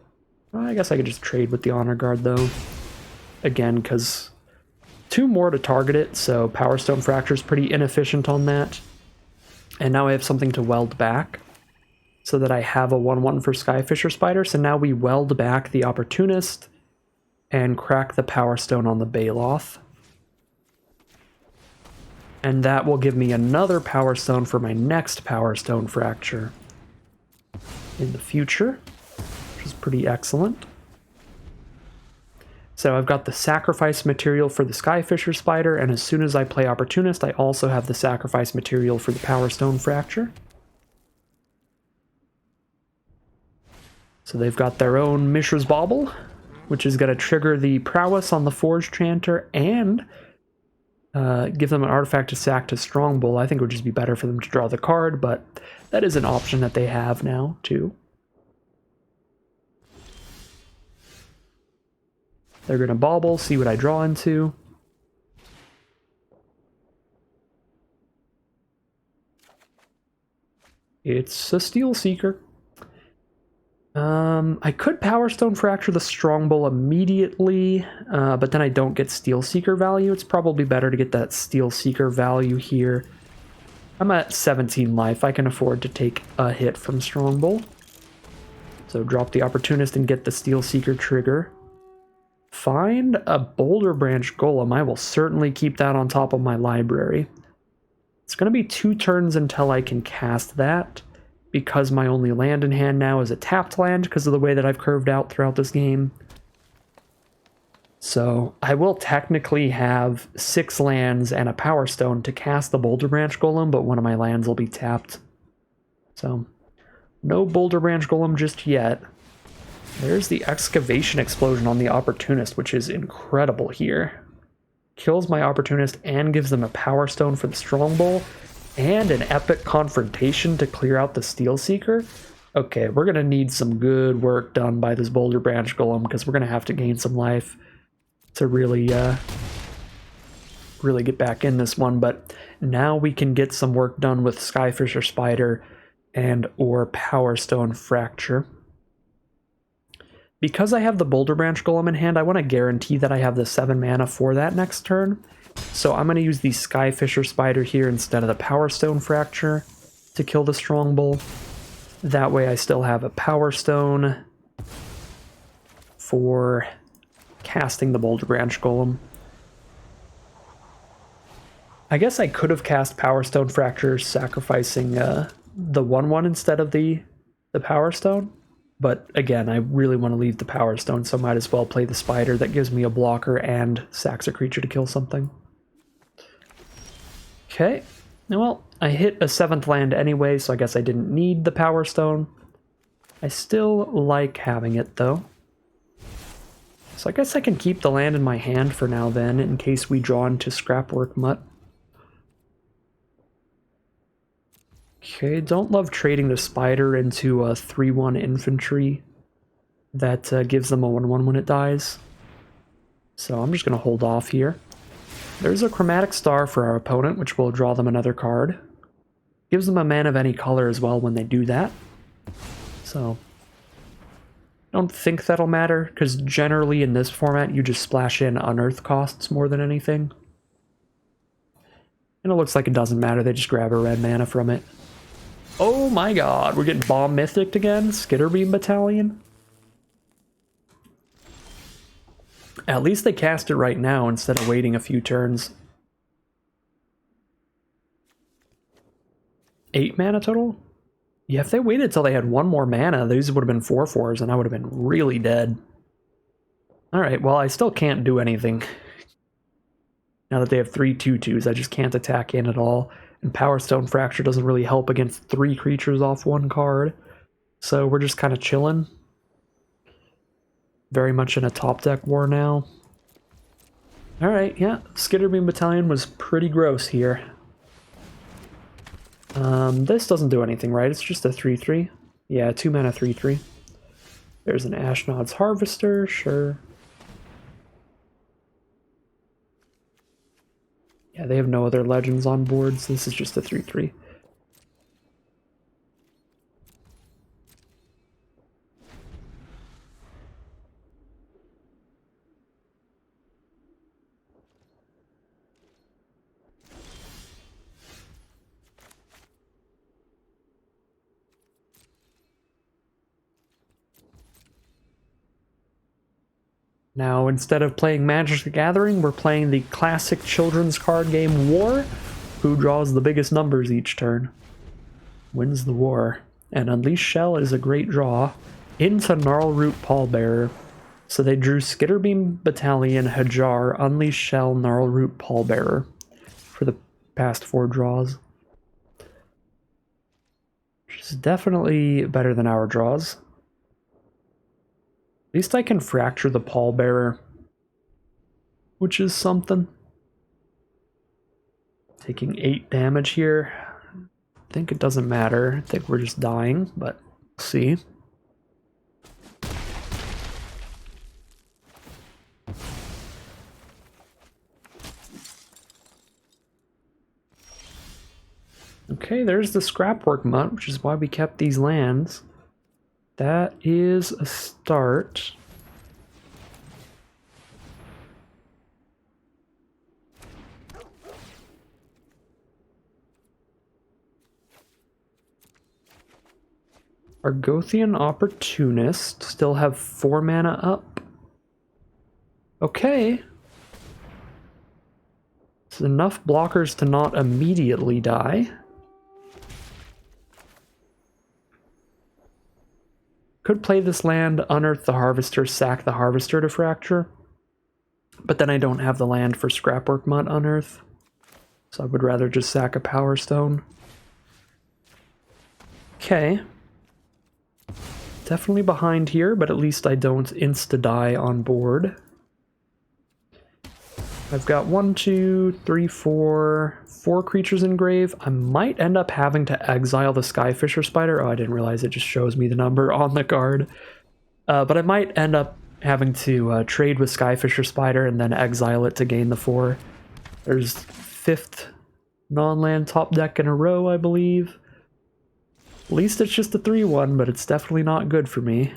I guess I could just trade with the Honor Guard, though. Again, because 2 more to target it, so Powerstone Fracture is pretty inefficient on that. And now I have something to weld back, so that I have a 1/1 for Skyfisher Spider. So now we weld back the Opportunist and crack the Powerstone on the Baloth. And that will give me another Powerstone for my next Powerstone Fracture in the future, which is pretty excellent. So I've got the sacrifice material for the Skyfisher Spider, and as soon as I play Opportunist, I also have the sacrifice material for the Powerstone Fracture. So they've got their own Mishra's Bauble, which is going to trigger the Prowess on the Forge Chanter, and give them an artifact to sack to Strongbow. I think it would just be better for them to draw the card, but that is an option that they have now, too. They're going to bauble, see what I draw into. It's a Steel Seeker. I could Powerstone Fracture the Strongbow immediately, but then I don't get Steel Seeker value. It's probably better to get that Steel Seeker value here. I'm at 17 life. I can afford to take a hit from Strongbow. So drop the Opportunist and get the Steel Seeker trigger. Find a Boulder Branch Golem. I will certainly keep that on top of my library. It's going to be 2 turns until I can cast that, because my only land in hand now is a tapped land because of the way that I've curved out throughout this game. So I will technically have 6 lands and a Power Stone to cast the Boulder Branch Golem, but one of my lands will be tapped. So no Boulder Branch Golem just yet. There's the Excavation Explosion on the Opportunist, which is incredible here. Kills my Opportunist and gives them a Power Stone for the Strongbow and an Epic Confrontation to clear out the Steel Seeker. Okay, we're going to need some good work done by this Boulder Branch Golem because we're going to have to gain some life to really get back in this one. But now we can get some work done with Skyfisher Spider and or Power Stone Fracture. Because I have the Boulder Branch Golem in hand, I want to guarantee that I have the 7 mana for that next turn. So I'm going to use the Skyfisher Spider here instead of the Power Stone Fracture to kill the Strongbow. That way I still have a Power Stone for casting the Boulder Branch Golem. I guess I could have cast Power Stone Fracture sacrificing the 1/1 instead of the Power Stone. But again, I really want to leave the Power Stone, so I might as well play the Spider that gives me a blocker and sacks a creature to kill something. Okay, well, I hit a 7th land anyway, so I guess I didn't need the Power Stone. I still like having it, though. So I guess I can keep the land in my hand for now then, in case we draw into Scrapwork Mutt. Okay, don't love trading the Spider into a 3/1 infantry that gives them a 1/1 when it dies. So I'm just going to hold off here. There's a Chromatic Star for our opponent, which will draw them another card. Gives them a mana of any color as well when they do that. So I don't think that'll matter, because generally in this format you just splash in Unearth costs more than anything. And it looks like it doesn't matter, they just grab a red mana from it. Oh my god, we're getting Bomb Mythic again? Skitterbeam Battalion? At least they cast it right now instead of waiting a few turns. 8 mana total? Yeah, if they waited till they had 1 more mana, these would have been 4/4s and I would have been really dead. Alright, well I still can't do anything. Now that they have 3 2/2s, I just can't attack in at all. And Power Stone Fracture doesn't really help against 3 creatures off 1 card. So we're just kind of chilling. Very much in a top deck war now. Alright, yeah, Skitterbeam Battalion was pretty gross here. This doesn't do anything, right? It's just a 3/3. Yeah, 2 mana 3/3. There's an Ashnod's Harvester, sure. Yeah, they have no other legends on board, so this is just a 3/3. Now, instead of playing Magic the Gathering, we're playing the classic children's card game War. Who draws the biggest numbers each turn wins the war. And Unleash Shell is a great draw into Gnarlroot Pallbearer. So they drew Skitterbeam Battalion, Hajar, Unleash Shell, Gnarlroot Pallbearer for the past 4 draws. Which is definitely better than our draws. At least I can fracture the Pallbearer, which is something. Taking 8 damage here. I think it doesn't matter. I think we're just dying, but we'll see. Okay, there's the scrapwork mutt, which is why we kept these lands. That is a start. Argothian Opportunist, still have 4 mana up. Okay. It's enough blockers to not immediately die. Could play this land, unearth the Harvester, sack the Harvester to Fracture. But then I don't have the land for Scrapwork Mutt unearth. So I would rather just sack a Powerstone. Okay. Definitely behind here, but at least I don't insta-die on board. I've got 1, 2, 3, 4 creatures in grave. I might end up having to exile the Skyfisher Spider. Oh, I didn't realize it just shows me the number on the card. But I might end up having to trade with Skyfisher Spider and then exile it to gain the 4. There's 5th non-land top deck in a row, I believe. At least it's just a 3-1, but it's definitely not good for me.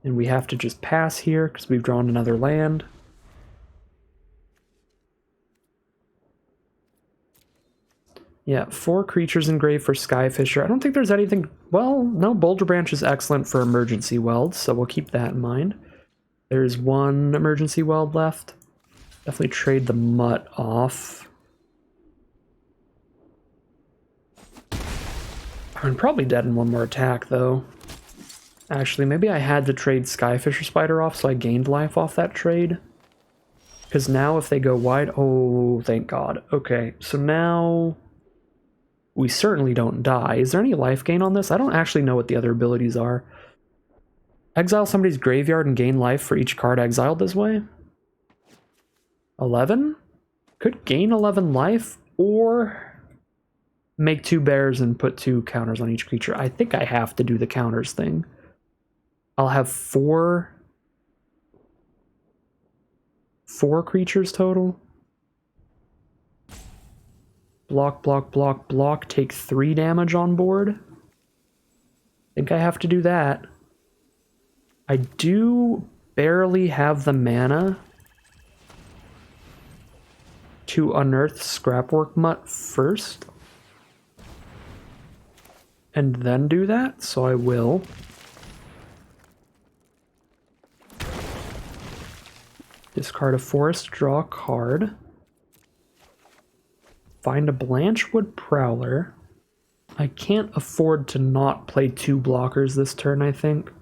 And we have to just pass here because we've drawn another land. Yeah, 4 creatures in grave for Skyfisher. I don't think there's anything... Well, no, Boulder Branch is excellent for emergency welds, so we'll keep that in mind. There's 1 emergency weld left. Definitely trade the mutt off. I'm probably dead in 1 more attack, though. Actually, maybe I had to trade Skyfisher Spider off, so I gained life off that trade. Because now if they go wide... Oh, thank God. Okay, so now... we certainly don't die. Is there any life gain on this? I don't actually know what the other abilities are. Exile somebody's graveyard and gain life for each card exiled this way? 11? Could gain 11 life, or... make 2 bears and put 2 counters on each creature. I think I have to do the counters thing. I'll have 4 creatures total. Block, block, block, block. Take 3 damage on board. I think I have to do that. I do barely have the mana to unearth Scrapwork Mutt first. And then do that, so I will. Discard a forest, draw a card. Find a Blanchwood Prowler. I can't afford to not play 2 blockers this turn, I think.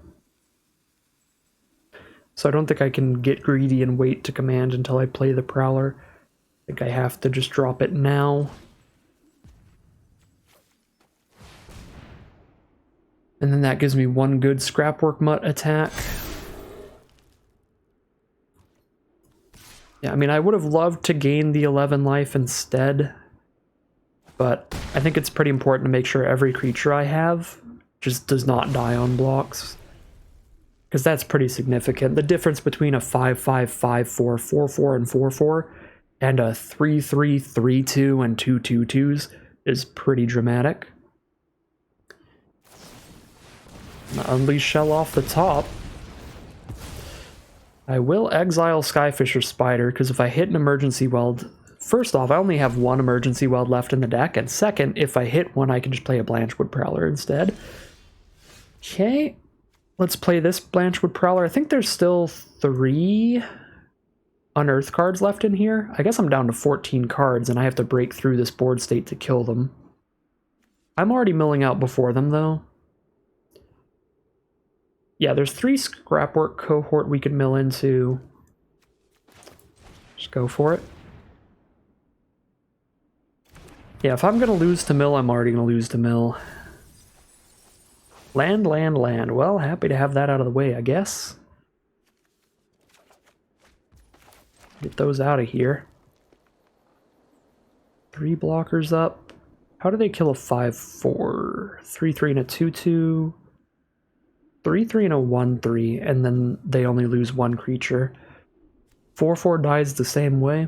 So I don't think I can get greedy and wait to command until I play the Prowler. I think I have to just drop it now. And then that gives me 1 good Scrapwork Mutt attack. Yeah, I mean, I would have loved to gain the 11 life instead, but I think it's pretty important to make sure every creature I have just does not die on blocks, because that's pretty significant. The difference between a 5/5, 5/4, 4/4, and 4/4 and a 3/3, 3/2, and 2/2/2s is pretty dramatic. Unleash Shell off the top. I will exile Skyfisher Spider, because if I hit an emergency weld... First off, I only have 1 emergency weld left in the deck, and second, if I hit one, I can just play a Blanchwood Prowler instead. Okay, let's play this Blanchwood Prowler. I think there's still 3 Unearth cards left in here. I guess I'm down to 14 cards, and I have to break through this board state to kill them. I'm already milling out before them, though. Yeah, there's 3 Scrapwork Cohort we could mill into. Just go for it. Yeah, if I'm going to lose to mill, I'm already going to lose to mill. Land, land, land. Well, happy to have that out of the way, I guess. Get those out of here. 3 blockers up. How do they kill a 5/4? 3/3 and a 2/2. 3/3 and a 1/3, and then they only lose 1 creature. 4/4 dies the same way.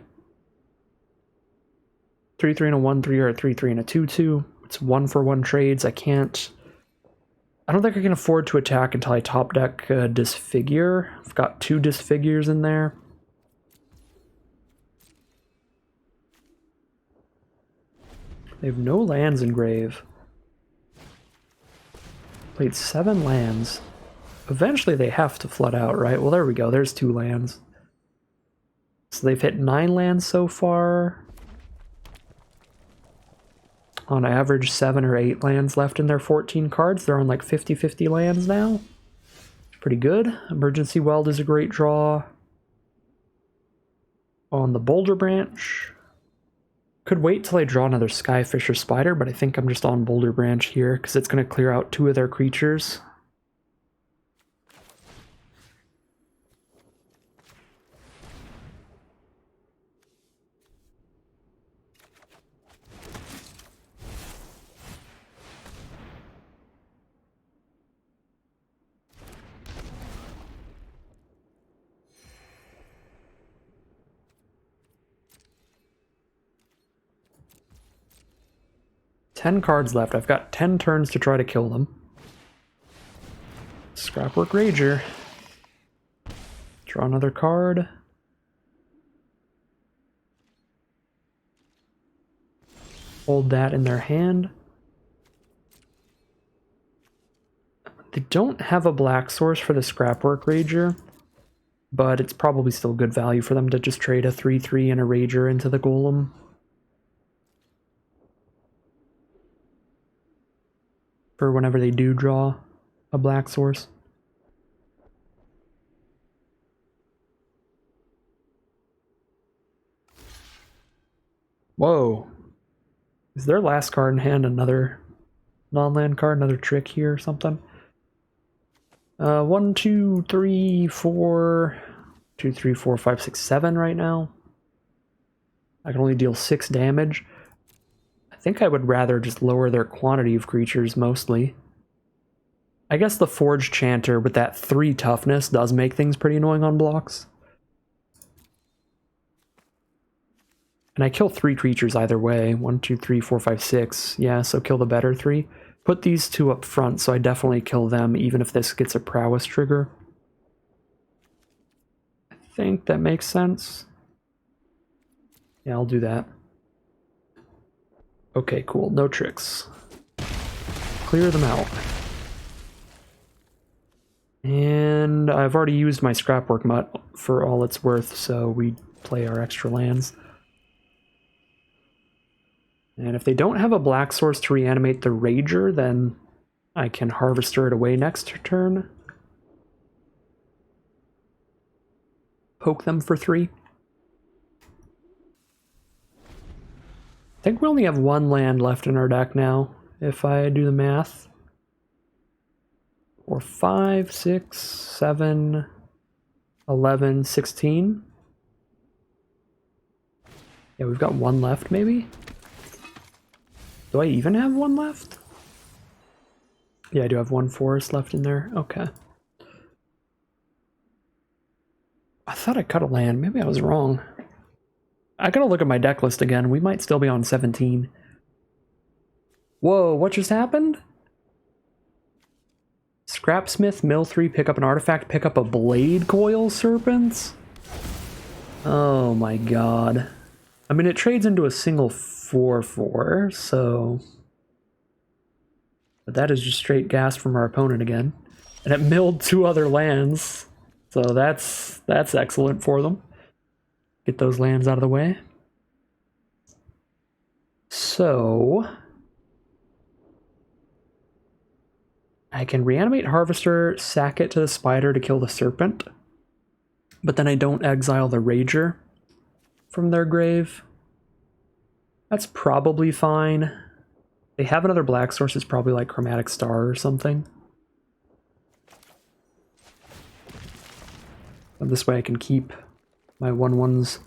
3/3 and a 1/3 or a 3/3 and a 2/2. It's 1-for-1 trades. I don't think I can afford to attack until I top deck Disfigure. I've got 2 Disfigures in there. They have no lands in grave. Played 7 lands. Eventually they have to flood out, right? Well, there we go. There's 2 lands. So they've hit 9 lands so far. On average, 7 or 8 lands left in their 14 cards. They're on like 50-50 lands now. Pretty good. Emergency Weld is a great draw. On the Boulder Branch. Could wait till I draw another Skyfish or Spider, but I think I'm just on Boulder Branch here because it's going to clear out 2 of their creatures. Ten cards left. I've got 10 turns to try to kill them. Scrapwork Rager. Draw another card. Hold that in their hand. They don't have a black source for the Scrapwork Rager, but it's probably still good value for them to just trade a 3/3 and a Rager into the Golem. For whenever they do draw a black source. Whoa. Is their last card in hand another non-land card, another trick here or something? 1, 2, 3, 4... 2, 3, 4, 5, 6, 7 right now. I can only deal 6 damage. I think I would rather just lower their quantity of creatures, mostly. I guess the Forged Chanter with that 3 toughness does make things pretty annoying on blocks. And I kill 3 creatures either way. 1, 2, 3, 4, 5, 6. Yeah, so kill the better 3. Put these 2 up front, so I definitely kill them, even if this gets a prowess trigger. I think that makes sense. Yeah, I'll do that. Okay, cool. No tricks. Clear them out. And I've already used my Scrapwork Mutt for all it's worth, so we play our extra lands. And if they don't have a black source to reanimate the Rager, then I can Harvester it away next turn. Poke them for 3. I think we only have 1 land left in our deck now, if I do the math. 4, 5, 6, 7, 11, 16. Yeah, we've got 1 left, maybe? Do I even have 1 left? Yeah, I do have 1 forest left in there. Okay. I thought I cut a land. Maybe I was wrong. I gotta look at my deck list again. We might still be on 17. Whoa, what just happened? Scrapsmith, mill 3, pick up an artifact, pick up a Blade Coil Serpents? Oh my god. I mean, it trades into a single 4/4, so... But that is just straight gas from our opponent again. And it milled 2 other lands, so that's excellent for them. Get those lands out of the way. So... I can reanimate Harvester, sack it to the Spider to kill the Serpent, but then I don't exile the Rager from their grave. That's probably fine. They have another black source, it's probably like Chromatic Star or something. And this way I can keep My 1/1s.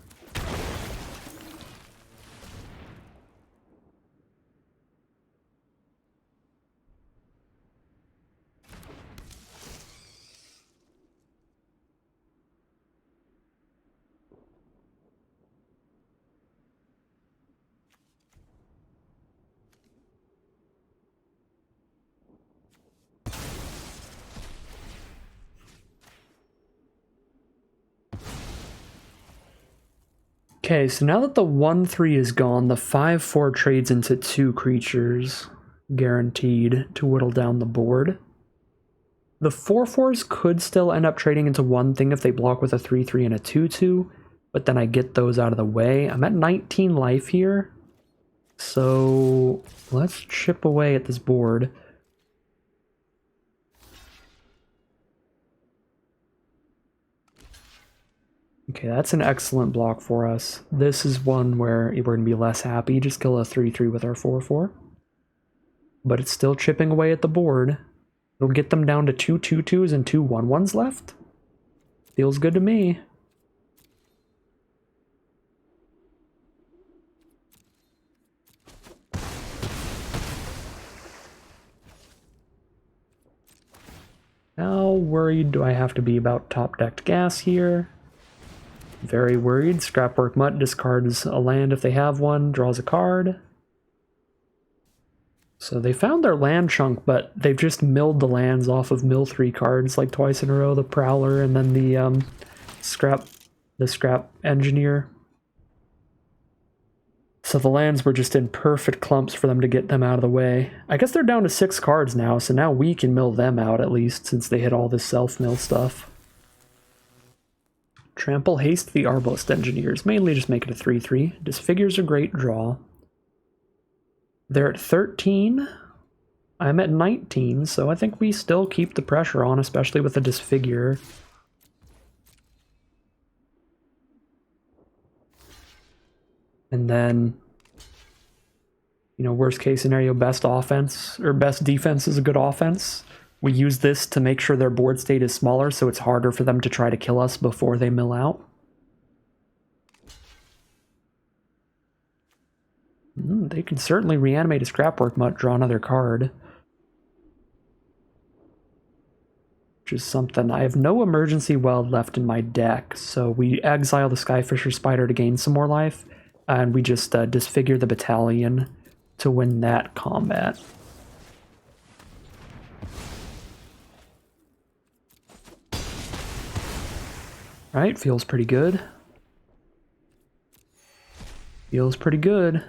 Okay, so now that the 1/3 is gone, the 5/4 trades into 2 creatures, guaranteed to whittle down the board. The 4/4s could still end up trading into one thing if they block with a 3/3 and a 2/2, but then I get those out of the way. I'm at 19 life here, so let's chip away at this board. Okay, that's an excellent block for us. This is one where we're going to be less happy. Just kill a 3/3 with our 4/4. But it's still chipping away at the board. It'll get them down to 2 2/2s and 2 1/1s left. Feels good to me. How worried do I have to be about top-decked gas here? Very worried. Scrapwork Mutt discards a land if they have one, draws a card. So they found their land chunk, but they've just milled the lands off of mill 3 cards like twice in a row, the Prowler and then the Scrap Engineer. So the lands were just in perfect clumps for them to get them out of the way. I guess they're down to 6 cards now, so now we can mill them out at least, since they hit all this self-mill stuff. Trample Haste the Arbalest Engineers, mainly just make it a 3/3. Disfigure's a great draw. They're at 13. I'm at 19, so I think we still keep the pressure on, especially with the Disfigure. And then, you know, worst case scenario, best offense, or best defense is a good offense. We use this to make sure their board state is smaller, so it's harder for them to try to kill us before they mill out. They can certainly reanimate a Scrapwork Mutt, draw another card. Which is something. I have no Emergency Weld left in my deck, so we exile the Skyfisher Spider to gain some more life, and we just disfigure the Battalion to win that combat. Right, feels pretty good. Feels pretty good.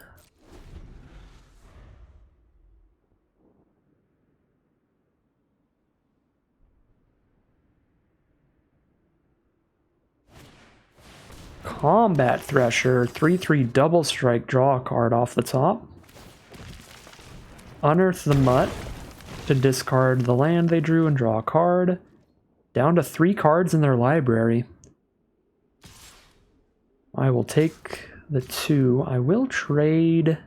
Combat Thresher, 3/3 double strike, draw a card off the top. Unearth the Mutt to discard the land they drew and draw a card. Down to 3 cards in their library. I will take the 2. I will trade...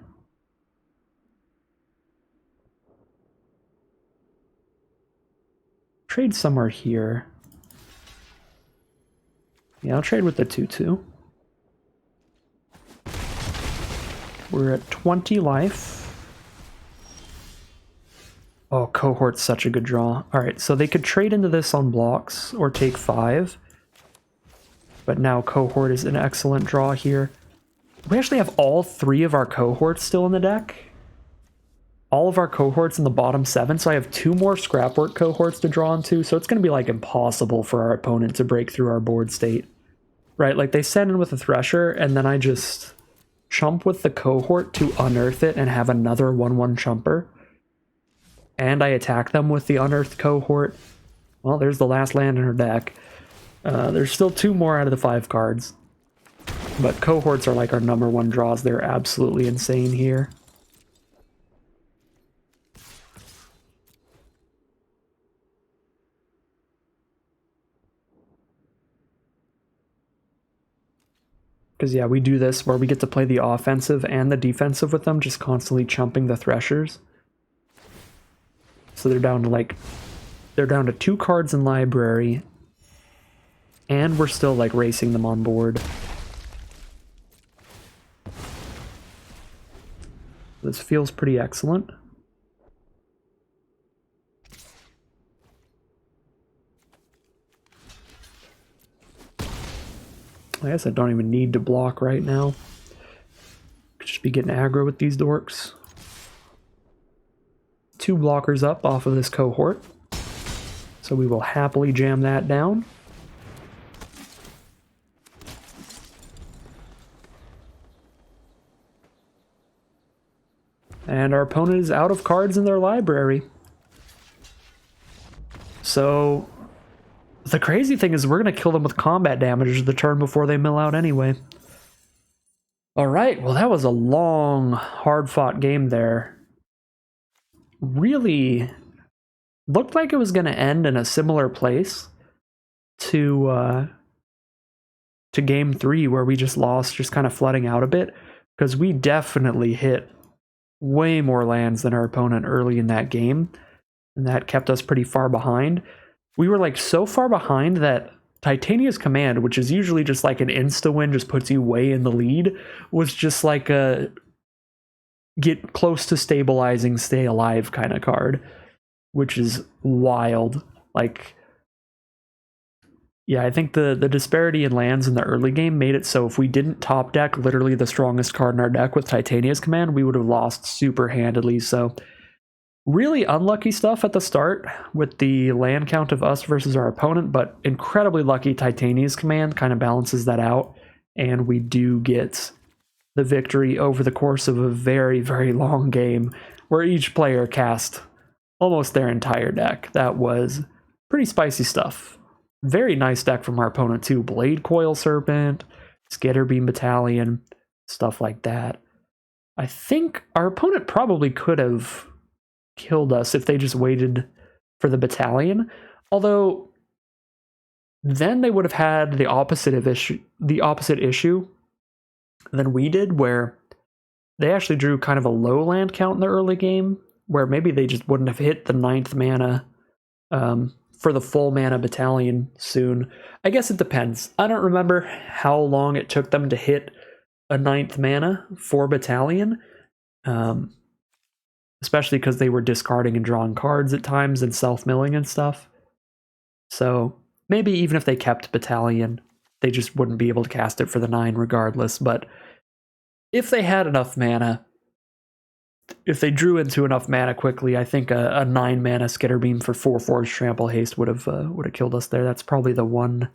Trade somewhere here. Yeah, I'll trade with the 2/2. We're at 20 life. Oh, Cohort's such a good draw. Alright, so they could trade into this on blocks or take 5. But now Cohort is an excellent draw here. We actually have all 3 of our Cohorts still in the deck. All of our Cohorts in the bottom 7, so I have 2 more Scrapwork Cohorts to draw into, so it's going to be like impossible for our opponent to break through our board state. Right, like they send in with a Thresher, and then I just chump with the Cohort to unearth it and have another 1/1 chumper. And I attack them with the unearthed Cohort. Well, there's the last land in her deck. There's still 2 more out of the 5 cards. But Cohorts are like our #1 draws. They're absolutely insane here. Because, yeah, we do this where we get to play the offensive and the defensive with them, just constantly chumping the Threshers. So they're down to 2 cards in library. And we're still like racing them on board. This feels pretty excellent. I guess I don't even need to block right now. Could just be getting aggro with these dorks. 2 blockers up off of this cohort. So we will happily jam that down. And our opponent is out of cards in their library. So the crazy thing is we're going to kill them with combat damage the turn before they mill out anyway. Alright, well that was a long, hard-fought game there. Really looked like it was going to end in a similar place to game 3, where we just lost, just kind of flooding out a bit, because we definitely hit way more lands than our opponent early in that game, and that kept us pretty far behind. We were like so far behind that Titania's Command, which is usually just like an insta-win, just puts you way in the lead, was just like a get close to stabilizing, stay alive kind of card, which is wild. Like, yeah, I think the disparity in lands in the early game made it so if we didn't top deck literally the strongest card in our deck with Titania's Command, we would have lost super handedly. So really unlucky stuff at the start with the land count of us versus our opponent, but incredibly lucky Titania's Command kind of balances that out, and we do get the victory over the course of a very, very long game where each player cast almost their entire deck. That was pretty spicy stuff. Very nice deck from our opponent too. Blade Coil Serpent, Scatterbeam Battalion, stuff like that. I think our opponent probably could have killed us if they just waited for the battalion. Although then they would have had the opposite issue than we did, where they actually drew kind of a low land count in the early game, where maybe they just wouldn't have hit the 9th mana for the full mana battalion soon. I guess it depends. I don't remember how long it took them to hit a 9th mana for battalion, especially because they were discarding and drawing cards at times and self-milling and stuff. So maybe even if they kept battalion, they just wouldn't be able to cast it for the 9 regardless. But if they had enough mana, if they drew into enough mana quickly, I think a 9 mana Skitterbeam for 4/4 Trample Haste would have killed us there. That's probably the one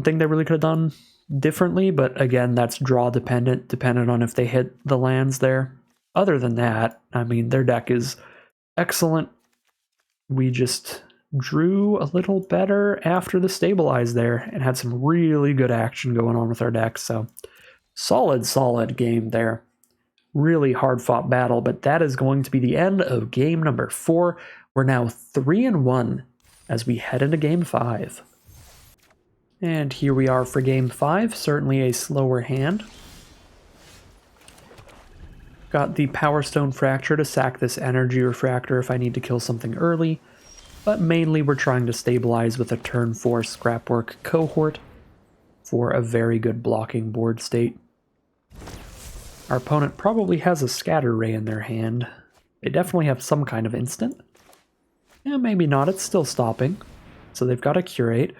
thing they really could have done differently, but again, that's draw dependent on if they hit the lands there. Other than that, I mean, their deck is excellent. We just drew a little better after the stabilize there and had some really good action going on with our deck. So solid game there. Really hard-fought battle, but that is going to be the end of game number 4. We're now 3-1 as we head into game 5. And here we are for game 5, certainly a slower hand. Got the Powerstone Fracture to sack this Energy Refractor if I need to kill something early, but mainly we're trying to stabilize with a turn 4 Scrapwork Cohort for a very good blocking board state. Our opponent probably has a Scatter Ray in their hand. They definitely have some kind of instant. Yeah, maybe not, it's still stopping. So they've got a Curate.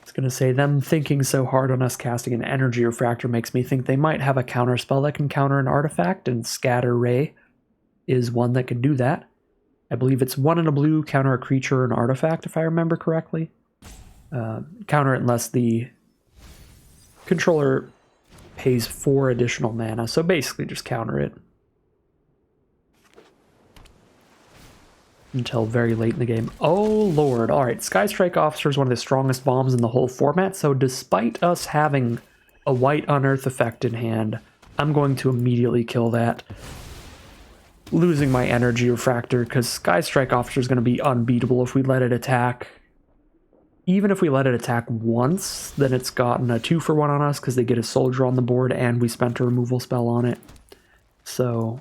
It's going to say them thinking so hard on us casting an Energy Refractor makes me think they might have a counter spell that can counter an artifact, and Scatter Ray is one that can do that. I believe it's 1 in a blue, counter a creature or an artifact, if I remember correctly. Counter it unless the controller pays 4 additional mana, so basically just counter it until very late in the game. Oh lord, alright, Skystrike Officer is one of the strongest bombs in the whole format, so despite us having a white Unearth effect in hand, I'm going to immediately kill that, losing my Energy Refractor, because Skystrike Officer is going to be unbeatable if we let it attack. Even if we let it attack once, then it's gotten a 2-for-1 on us because they get a soldier on the board and we spent a removal spell on it. So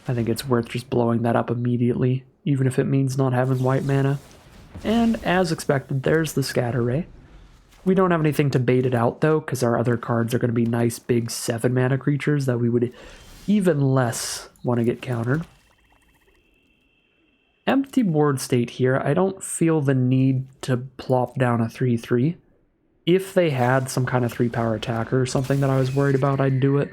I think it's worth just blowing that up immediately, even if it means not having white mana. And as expected, there's the Scatter Ray. We don't have anything to bait it out though, because our other cards are going to be nice big 7-mana creatures that we would even less want to get countered. Empty board state here. I don't feel the need to plop down a 3/3. If they had some kind of 3-power attacker or something that I was worried about, I'd do it.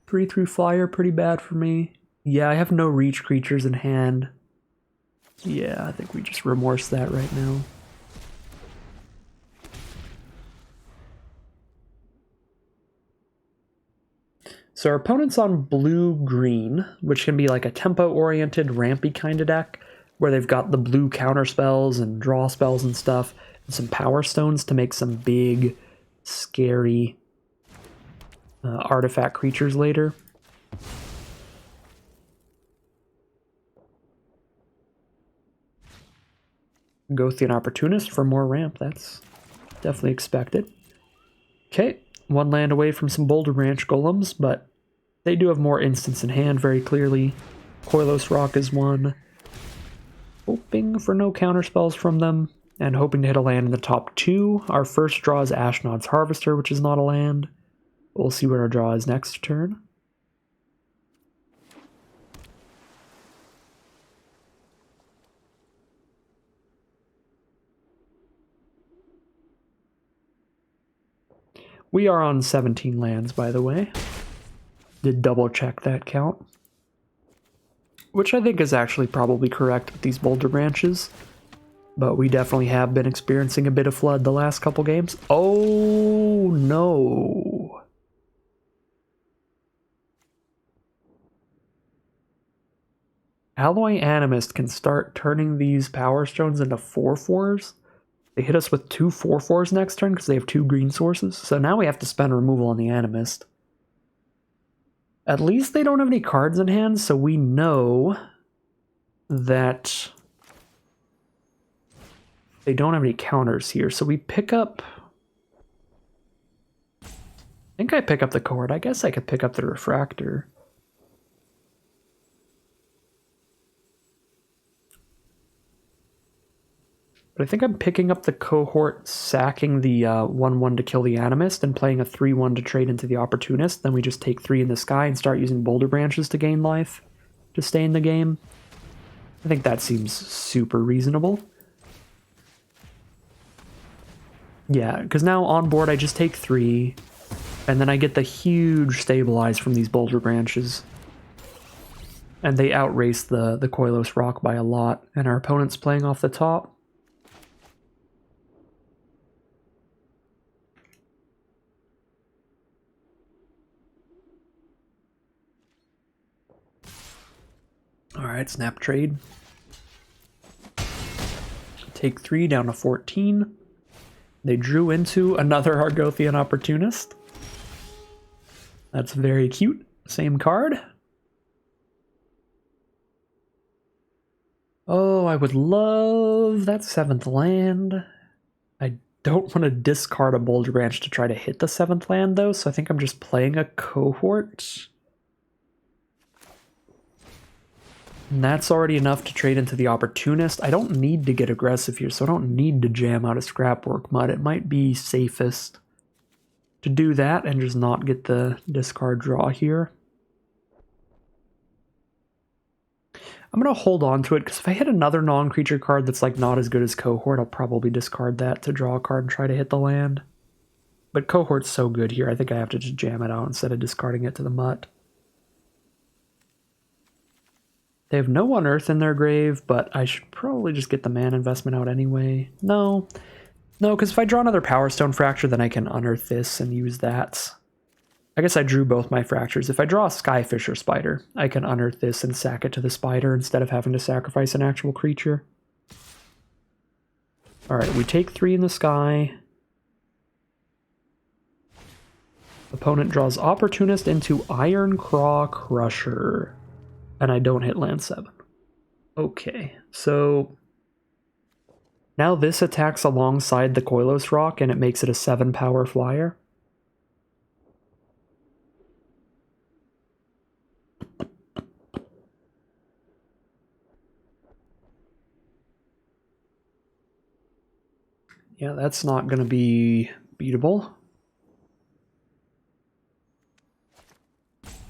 Three through flyer, pretty bad for me. Yeah, I have no reach creatures in hand. Yeah, I think we just remorse that right now. So our opponent's on blue-green, which can be like a tempo-oriented, rampy kind of deck, where they've got the blue counter spells and draw spells and stuff, and some power stones to make some big, scary artifact creatures later. Gothian Opportunist for more ramp, that's definitely expected. Okay, one land away from some Boulder Branch Golems, but they do have more instants in hand very clearly. Koilos Rock is one. Hoping for no counterspells from them, and hoping to hit a land in the top 2. Our first draw is Ashnod's Harvester, which is not a land. We'll see what our draw is next turn. We are on 17 lands, by the way. Did double check that count. Which I think is actually probably correct with these Boulder Branches. But we definitely have been experiencing a bit of flood the last couple games. Oh no. Alloy Animist can start turning these Power Stones into 4/4s. They hit us with 2 4/4s next turn because they have 2 green sources. So now we have to spend removal on the Animist. At least they don't have any cards in hand, so we know that they don't have any counters here. So we pick up... I think I pick up the Cohort. I guess I could pick up the Refractor. But I think I'm picking up the Cohort, sacking the 1/1 to kill the Animist, and playing a 3/1 to trade into the Opportunist. Then we just take 3 in the sky and start using Boulder Branches to gain life to stay in the game. I think that seems super reasonable. Yeah, because now on board I just take 3, and then I get the huge stabilize from these Boulder Branches. And they outrace the Koilos Rock by a lot, and our opponent's playing off the top. Alright, snap trade. Take 3 down to 14. They drew into another Argothian Opportunist. That's very cute. Same card. Oh, I would love that 7th land. I don't want to discard a Boulder Branch to try to hit the 7th land, though, so I think I'm just playing a Cohort. And that's already enough to trade into the Opportunist. I don't need to get aggressive here, so I don't need to jam out a Scrapwork Mud. It might be safest to do that and just not get the discard draw here. I'm going to hold on to it, because if I hit another non-creature card that's like not as good as Cohort, I'll probably discard that to draw a card and try to hit the land. But Cohort's so good here, I think I have to just jam it out instead of discarding it to the mutt. They have no Unearth in their grave, but I should probably just get the mana investment out anyway. No, because if I draw another Powerstone Fracture, then I can Unearth this and use that. I guess I drew both my Fractures. If I draw a Skyfisher Spider, I can Unearth this and sack it to the Spider instead of having to sacrifice an actual creature. Alright, we take 3 in the sky. Opponent draws Opportunist into Ironclaw Crusher. And I don't hit land 7. Okay, so now this attacks alongside the Koilos Rock and it makes it a 7-power flyer. Yeah, that's not going to be beatable.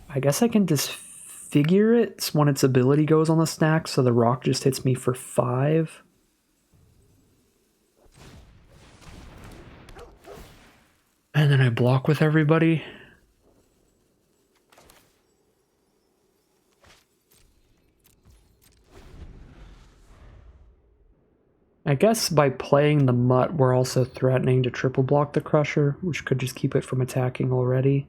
I guess I can disfigure it when its ability goes on the stack, so the rock just hits me for 5. And then I block with everybody. I guess by playing the mutt, we're also threatening to triple block the Crusher, which could just keep it from attacking already.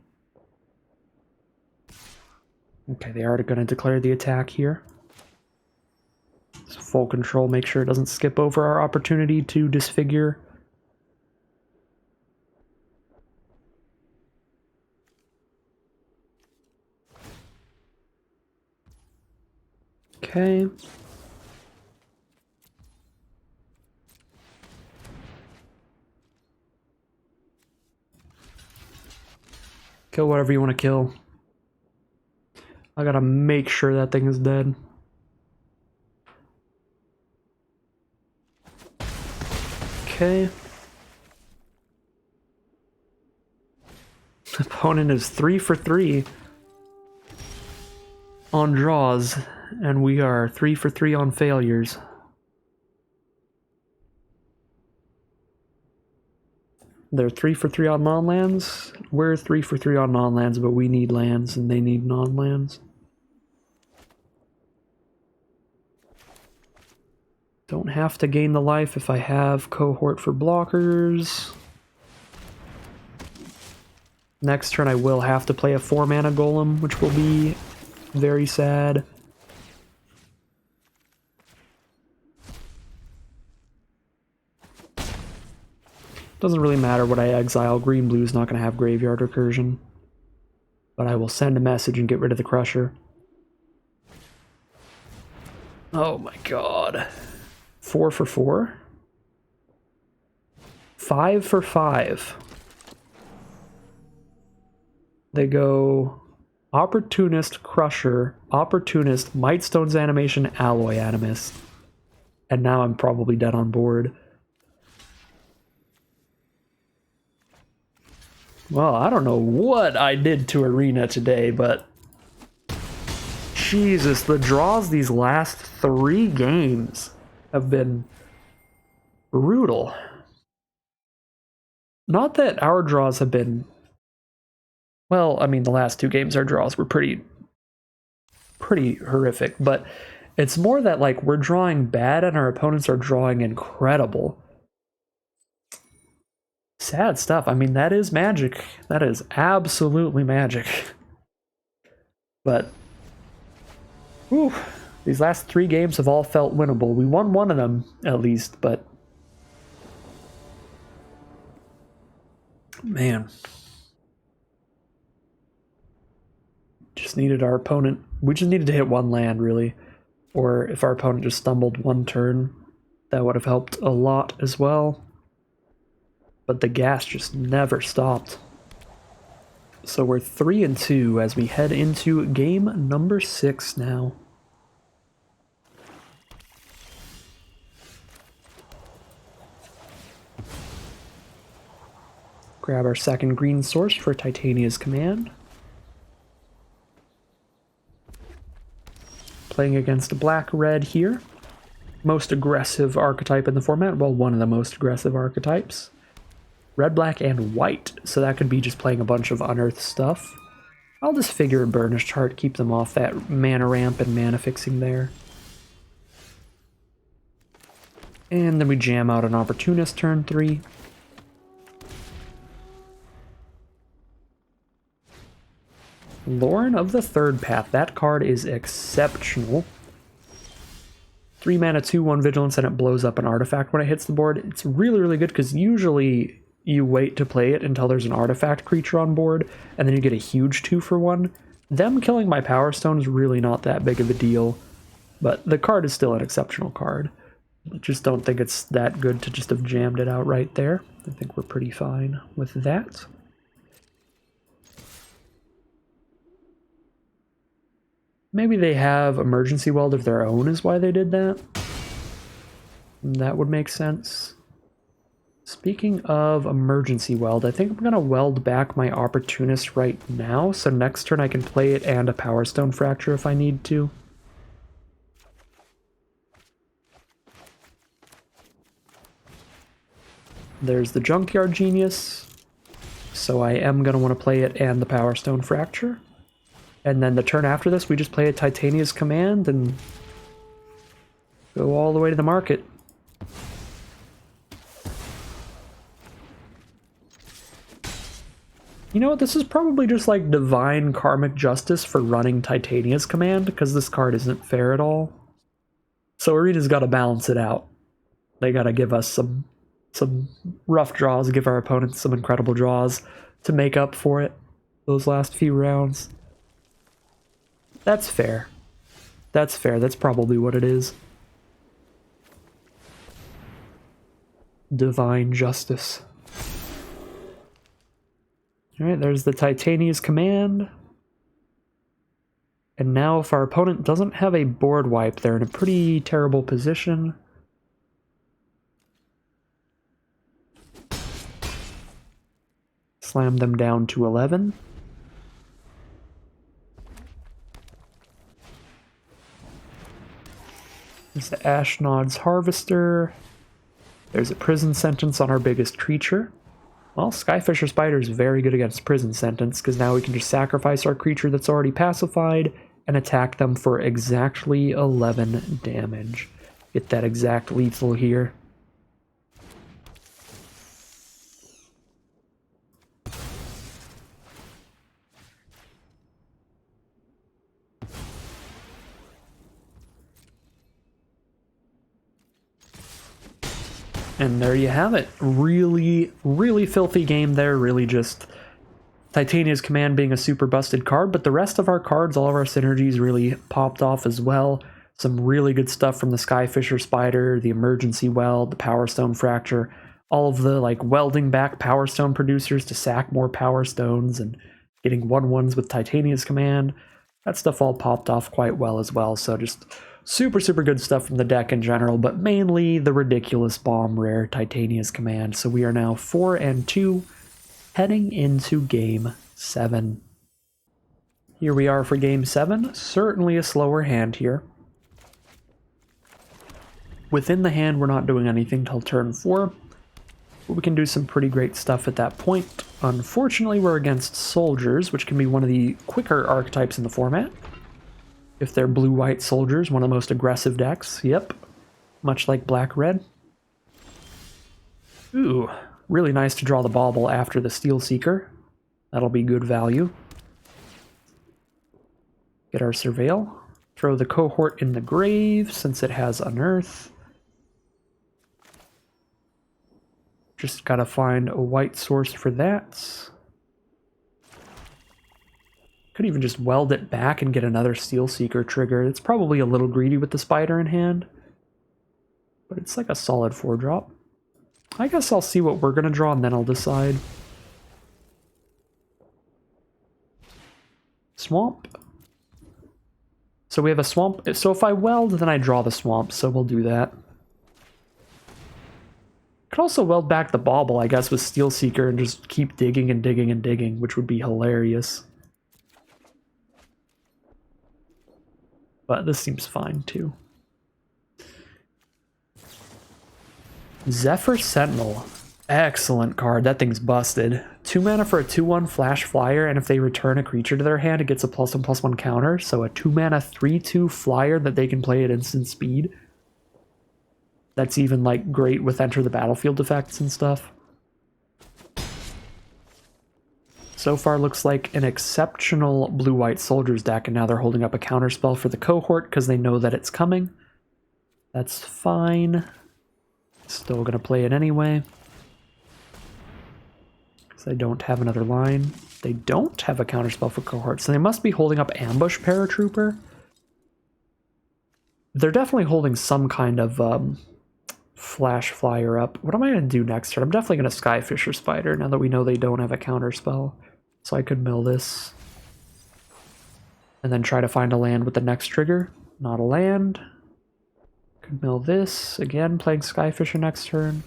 Okay, they are going to declare the attack here. So full control, make sure it doesn't skip over our opportunity to disfigure. Okay. Kill whatever you want to kill. I gotta make sure that thing is dead. Okay. Opponent is 3 for 3 on draws, and we are 3 for 3 on failures. They're 3 for 3 on non-lands. We're 3 for 3 on non-lands, but we need lands and they need non-lands. Don't have to gain the life if I have cohort for blockers. Next turn I will have to play a 4-mana golem, which will be very sad. Doesn't really matter what I exile. Green-blue's not going to have graveyard recursion. But I will send a message and get rid of the Crusher. Oh my god. 4 for 4? 5 for 5. They go Opportunist, Crusher, Opportunist, Mightstone's Animation, Alloy Animist. And now I'm probably dead on board. Well, I don't know what I did to Arena today, but Jesus, the draws these last 3 games have been brutal. Not that our draws have been... Well, I mean, the last 2 games, our draws were pretty horrific, but it's more that, like, we're drawing bad and our opponents are drawing incredible. Sad stuff. I mean, that is magic. That is absolutely magic. But, whew, these last 3 games have all felt winnable. We won one of them, at least, but... Man. Just needed our opponent... We just needed to hit 1 land, really. Or if our opponent just stumbled 1 turn, that would have helped a lot as well. But the gas just never stopped. So we're 3-2 as we head into game number 6 now. Grab our second green source for Titania's Command. Playing against black-red here. Most aggressive archetype in the format. Well, one of the most aggressive archetypes. Red, black, and white. So that could be just playing a bunch of Unearth stuff. I'll just figure a Burnish Chart, keep them off that mana ramp and mana fixing there. And then we jam out an Opportunist turn 3. Lauren of the Third Path. That card is exceptional. 3 mana, 2/1 vigilance, and it blows up an artifact when it hits the board. It's really, really good because usually you wait to play it until there's an artifact creature on board, and then you get a huge 2-for-1. Them killing my Powerstone is really not that big of a deal, but the card is still an exceptional card. I just don't think it's that good to just have jammed it out right there. I think we're pretty fine with that. Maybe they have Emergency Weld of their own is why they did that. That would make sense. Speaking of emergency weld, I think I'm going to weld back my Opportunist right now, so next turn I can play it and a Powerstone Fracture if I need to. There's the Junkyard Genius, so I am going to want to play it and the Powerstone Fracture. And then the turn after this, we just play a Titania's Command and go all the way to the market. You know what, this is probably just like divine karmic justice for running Titania's Command, because this card isn't fair at all. So Arena's got to balance it out. They got to give us some rough draws, give our opponents some incredible draws to make up for it those last few rounds. That's fair. That's fair, that's probably what it is. Divine justice. Alright, there's the Titania's Command. And now if our opponent doesn't have a board wipe, they're in a pretty terrible position. Slam them down to 11. There's the Ashnod's Harvester. There's a prison sentence on our biggest creature. Well, Skyfisher Spider is very good against prison sentence, because now we can just sacrifice our creature that's already pacified and attack them for exactly 11 damage. Get that exact lethal here. And there you have it. Really, really filthy game there. Really just Titania's Command being a super busted card, but the rest of our cards, all of our synergies really popped off as well. Some really good stuff from the Skyfisher Spider, the Emergency Weld, the Powerstone Fracture, all of the like welding back Powerstone producers to sack more Powerstones and getting 1/1s with Titania's Command. That stuff all popped off quite well as well, so just super, super good stuff from the deck in general, but mainly the ridiculous bomb rare Titania's Command. So we are now 4-2, heading into Game 7. Here we are for Game 7. Certainly a slower hand here. Within the hand, we're not doing anything till turn 4, but we can do some pretty great stuff at that point. Unfortunately, we're against soldiers, which can be one of the quicker archetypes in the format. If they're blue-white soldiers, one of the most aggressive decks. Yep. Much like black-red. Ooh, really nice to draw the bauble after the Steel Seeker. That'll be good value. Get our Surveil. Throw the Cohort in the grave since it has Unearth. Just gotta find a white source for that. Could even just weld it back and get another Steel Seeker trigger. It's probably a little greedy with the Spider in hand, but it's like a solid 4-drop. I guess I'll see what we're going to draw and then I'll decide. Swamp. So we have a swamp. So if I weld, then I draw the swamp, so we'll do that. Could also weld back the bauble, I guess, with Steel Seeker and just keep digging and digging and digging, which would be hilarious. But this seems fine, too. Zephyr Sentinel. Excellent card. That thing's busted. 2 mana for a 2/1 Flash Flyer, and if they return a creature to their hand, it gets a +1/+1 counter. So a 2 mana 3/2 Flyer that they can play at instant speed. That's even, like, great with Enter the Battlefield effects and stuff. So far looks like an exceptional blue-white soldiers deck, and now they're holding up a counterspell for the Cohort because they know that it's coming. That's fine. Still gonna play it anyway. Because I don't have another line. They don't have a counterspell for Cohort, so they must be holding up Ambush Paratrooper. They're definitely holding some kind of Flash Flyer up. What am I going to do next turn? I'm definitely going to Skyfisher Spider now that we know they don't have a counterspell. So I could mill this. And then try to find a land with the next trigger. Not a land. Could mill this. Again, playing Skyfisher next turn.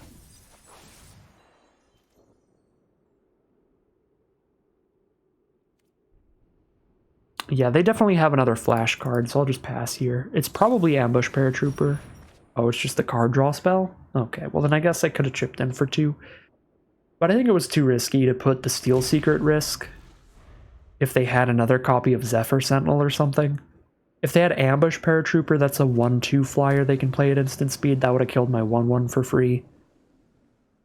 Yeah, they definitely have another flash card, so I'll just pass here. It's probably Ambush Paratrooper. Oh, it's just the card draw spell? Okay, well then I guess I could have chipped in for 2. But I think it was too risky to put the Steel Seeker at risk if they had another copy of Zephyr Sentinel or something. If they had Ambush Paratrooper, that's a 1/2 flyer they can play at instant speed. That would have killed my 1/1 for free.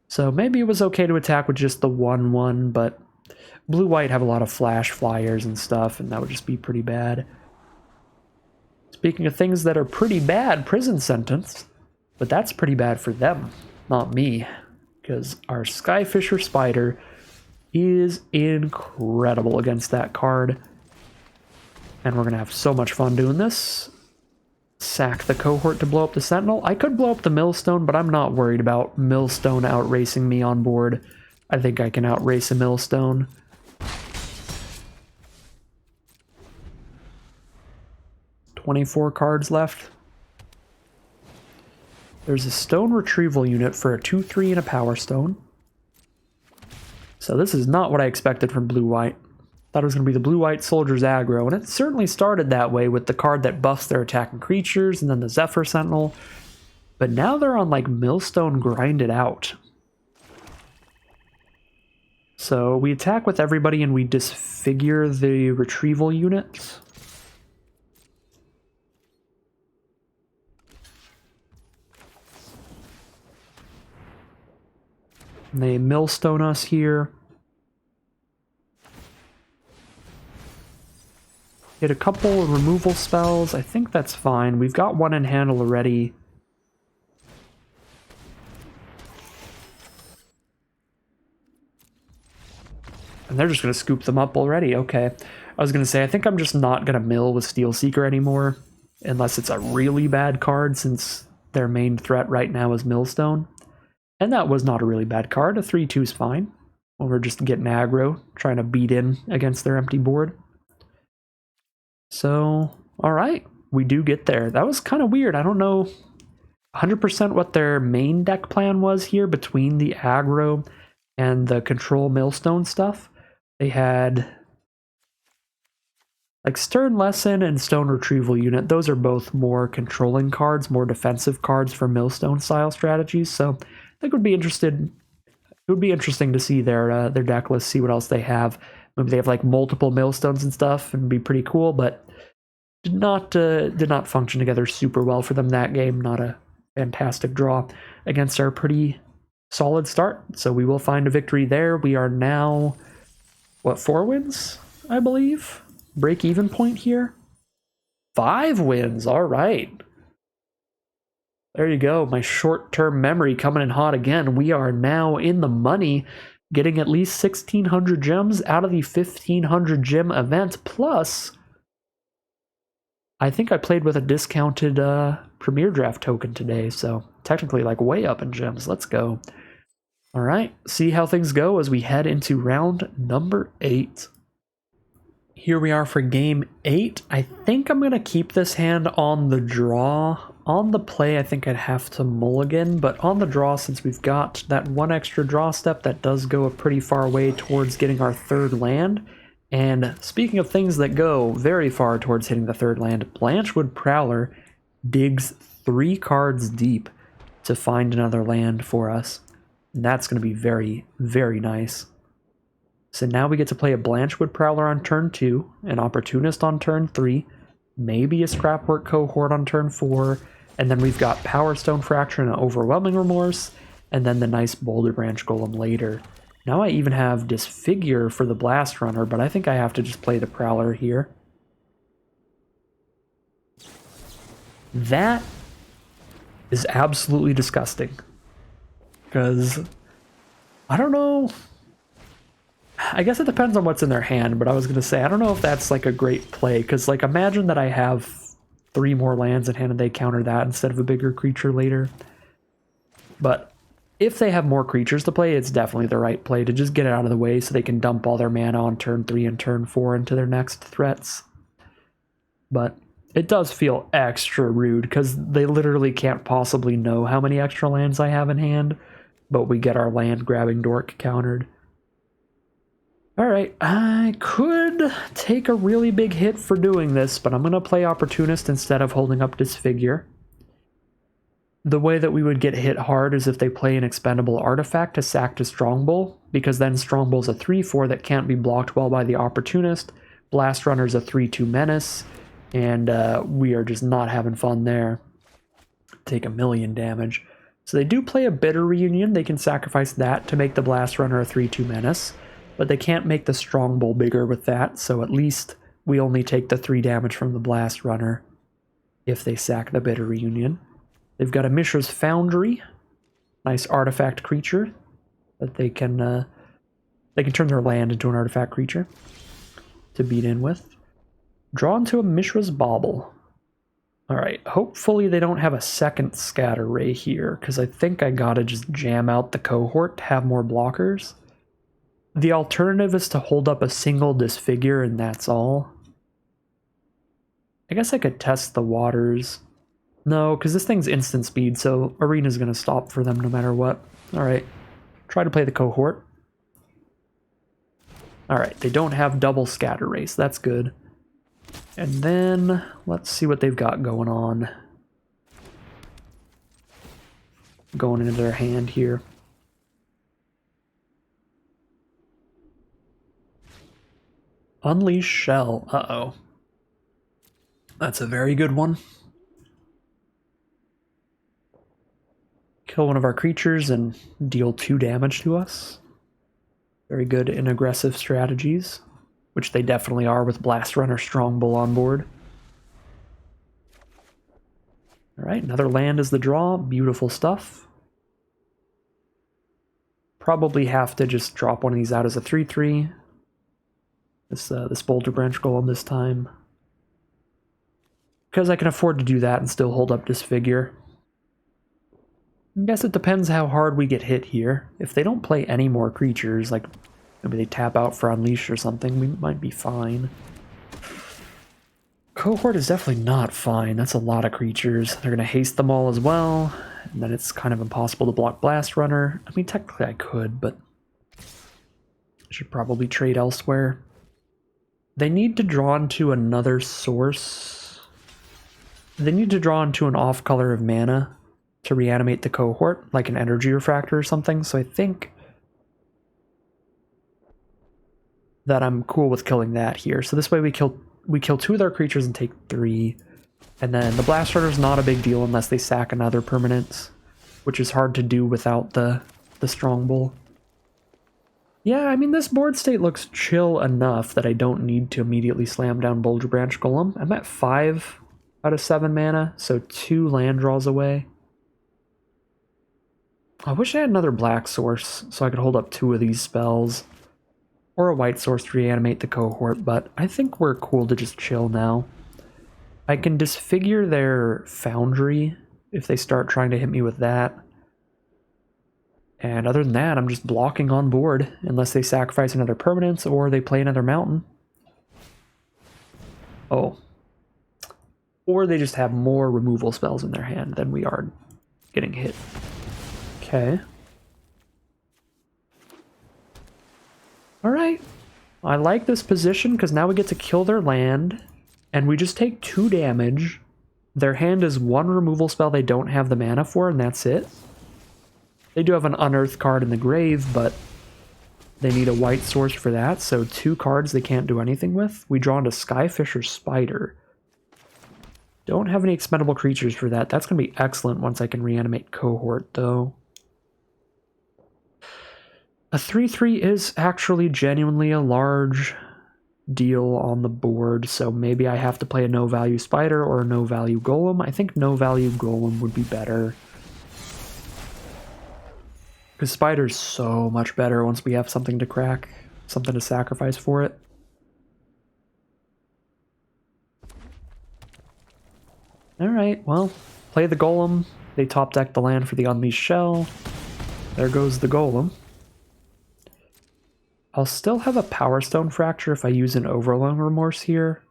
So maybe it was okay to attack with just the 1/1, but blue-white have a lot of flash flyers and stuff, and that would just be pretty bad. Speaking of things that are pretty bad, prison sentence. But that's pretty bad for them, not me. Because our Skyfisher Spider is incredible against that card. And we're going to have so much fun doing this. Sack the cohort to blow up the Sentinel. I could blow up the Millstone, but I'm not worried about Millstone outracing me on board. I think I can outrace a Millstone. "24 cards left. There's a stone retrieval unit for a 2/3 and a Powerstone. So this is not what I expected from blue-white. Thought it was going to be the blue-white soldiers aggro, and it certainly started that way with the card that buffs their attacking creatures and then the Zephyr Sentinel. But now they're on like Millstone grinded out. So we attack with everybody and we disfigure the retrieval units. And they Millstone us here. Hit a couple of removal spells. I think that's fine. We've got one in hand already. And they're just going to scoop them up already. Okay. I was going to say, I think I'm just not going to mill with Steel Seeker anymore. Unless it's a really bad card, since their main threat right now is Millstone. And that was not a really bad card. A 3/2 is fine. When we're just getting aggro, trying to beat in against their empty board. So, alright. We do get there. That was kind of weird. I don't know 100% what their main deck plan was here between the aggro and the control Millstone stuff. They had like Stern Lesson and Stone Retrieval Unit. Those are both more controlling cards, more defensive cards for Millstone style strategies. So I think it would be interesting to see their deck list, see what else they have. Maybe they have like multiple Millstones and stuff, and be pretty cool. But did not function together super well for them that game. Not a fantastic draw against our pretty solid start. So we will find a victory there. We are now, what, 4 wins, I believe? Break even point here? 5 wins, all right. There you go, my short-term memory coming in hot again. We are now in the money, getting at least 1,600 gems out of the 1,500 gem event, plus I think I played with a discounted Premier Draft token today, so technically like way up in gems. Let's go. All right, see how things go as we head into round number 8. Here we are for game 8. I think I'm going to keep this hand on the draw. On the play, I think I'd have to mulligan, but on the draw, since we've got that one extra draw step, that does go a pretty far way towards getting our 3rd land. And speaking of things that go very far towards hitting the 3rd land, Blanchwood Prowler digs 3 cards deep to find another land for us. And that's going to be very, very nice. So now we get to play a Blanchwood Prowler on turn 2, an Opportunist on turn 3, maybe a Scrapwork Cohort on turn 4, and then we've got Powerstone Fracture and an Overwhelming Remorse, and then the nice Boulder Branch Golem later. Now I even have Disfigure for the Blast Runner, but I think I have to just play the Prowler here. That is absolutely disgusting. Because, I don't know, I guess it depends on what's in their hand, but I was going to say, I don't know if that's like a great play, because like imagine that I have 3 more lands in hand and they counter that instead of a bigger creature later. But if they have more creatures to play, it's definitely the right play to just get it out of the way so they can dump all their mana on turn 3 and turn 4 into their next threats. But it does feel extra rude because they literally can't possibly know how many extra lands I have in hand, but we get our land grabbing dork countered. Alright, I could could take a really big hit for doing this, but I'm going to play Opportunist instead of holding up Disfigure. The way that we would get hit hard is if they play an expendable artifact to sack to Strongbow, because then Strongbow's a 3/4 that can't be blocked well by the Opportunist. Blast Runner's a 3/2 menace, and we are just not having fun there. Take 1,000,000 damage. So they do play a Bitter Reunion. They can sacrifice that to make the Blast Runner a 3/2 menace, but they can't make the Strongbow bigger with that, so at least we only take the 3 damage from the Blast Runner if they sack the Bitter Reunion. They've got a Mishra's Foundry, nice artifact creature that they can turn their land into an artifact creature to beat in with. Drawn to a Mishra's Bauble. Alright, hopefully they don't have a second Scatter Ray here, because I think I gotta just jam out the Cohort to have more blockers. The alternative is to hold up a single Disfigure and that's all. I guess I could test the Waters. No, because this thing's instant speed, so Arena's going to stop for them no matter what. Alright, try to play the Cohort. Alright, they don't have double Scatter Race, that's good. And then, let's see what they've got going on. Going into their hand here. Unleash Shell, uh-oh. That's a very good one. Kill one of our creatures and deal 2 damage to us. Very good in aggressive strategies, which they definitely are with Blast Runner Strongbow on board. Alright, another land is the draw. Beautiful stuff. Probably have to just drop one of these out as a 3/3. This Boulder Branch Golem this time. Because I can afford to do that and still hold up Disfigure. I guess it depends how hard we get hit here. If they don't play any more creatures, like maybe they tap out for Unleash or something, we might be fine. Cohort is definitely not fine. That's a lot of creatures. They're going to haste them all as well, and then it's kind of impossible to block Blast Runner. I mean, technically I could, but I should probably trade elsewhere. They need to draw into another source. They need to draw into an off color of mana to reanimate the Cohort, like an Energy Refractor or something, so I think that I'm cool with killing that here. So this way we kill 2 of their creatures and take 3, and then the Blast Runner's not a big deal unless they sack another permanent, which is hard to do without the Strongbow. Yeah, I mean, this board state looks chill enough that I don't need to immediately slam down Boulder Branch Golem. I'm at 5 out of 7 mana, so 2 land draws away. I wish I had another black source so I could hold up 2 of these spells. Or a white source to reanimate the Cohort, but I think we're cool to just chill now. I can disfigure their Foundry if they start trying to hit me with that. And other than that, I'm just blocking on board unless they sacrifice another permanence or they play another mountain. Oh. Or they just have more removal spells in their hand than we are getting hit. Okay. Alright. I like this position because now we get to kill their land and we just take 2 damage. Their hand is 1 removal spell they don't have the mana for, and that's it. They do have an Unearth card in the grave, but they need a white source for that, so 2 cards they can't do anything with. We draw into Skyfish or Spider. Don't have any expendable creatures for that. That's going to be excellent once I can reanimate Cohort, though. A 3/3 is actually genuinely a large deal on the board, so maybe I have to play a no-value Spider or a no-value Golem. I think no-value Golem would be better. Because Spider's so much better once we have something to crack, something to sacrifice for it. Alright, well, play the Golem. They top deck the land for the Unleashed Shell. There goes the Golem. I'll still have a Powerstone Fracture if I use an Overlong Remorse here.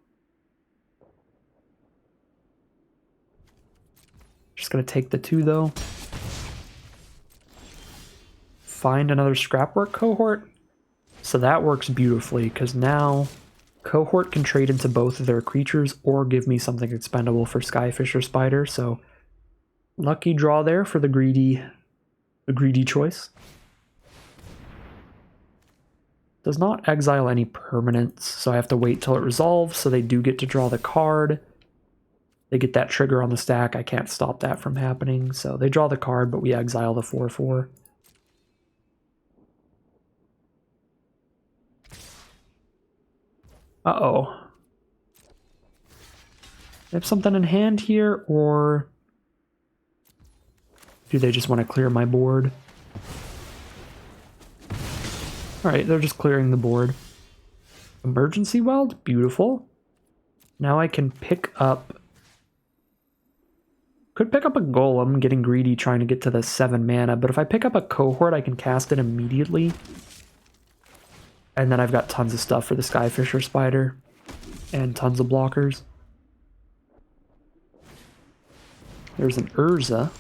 Just gonna take the 2 though. Find another Scrapwork Cohort. So that works beautifully because now Cohort can trade into both of their creatures or give me something expendable for Skyfisher Spider, so lucky draw there for the greedy choice. Does not exile any permanents, so I have to wait till it resolves, so they do get to draw the card. They get that trigger on the stack. I can't stop that from happening, so they draw the card, but we exile the 4/4. Uh-oh. They have something in hand here, or do they just want to clear my board? Alright, they're just clearing the board. Emergency Weld? Beautiful. Now I can pick up... Could pick up a Golem, getting greedy, trying to get to the 7 mana, but if I pick up a Cohort, I can cast it immediately. And then I've got tons of stuff for the Skyfisher Spider. And tons of blockers. There's an Urza.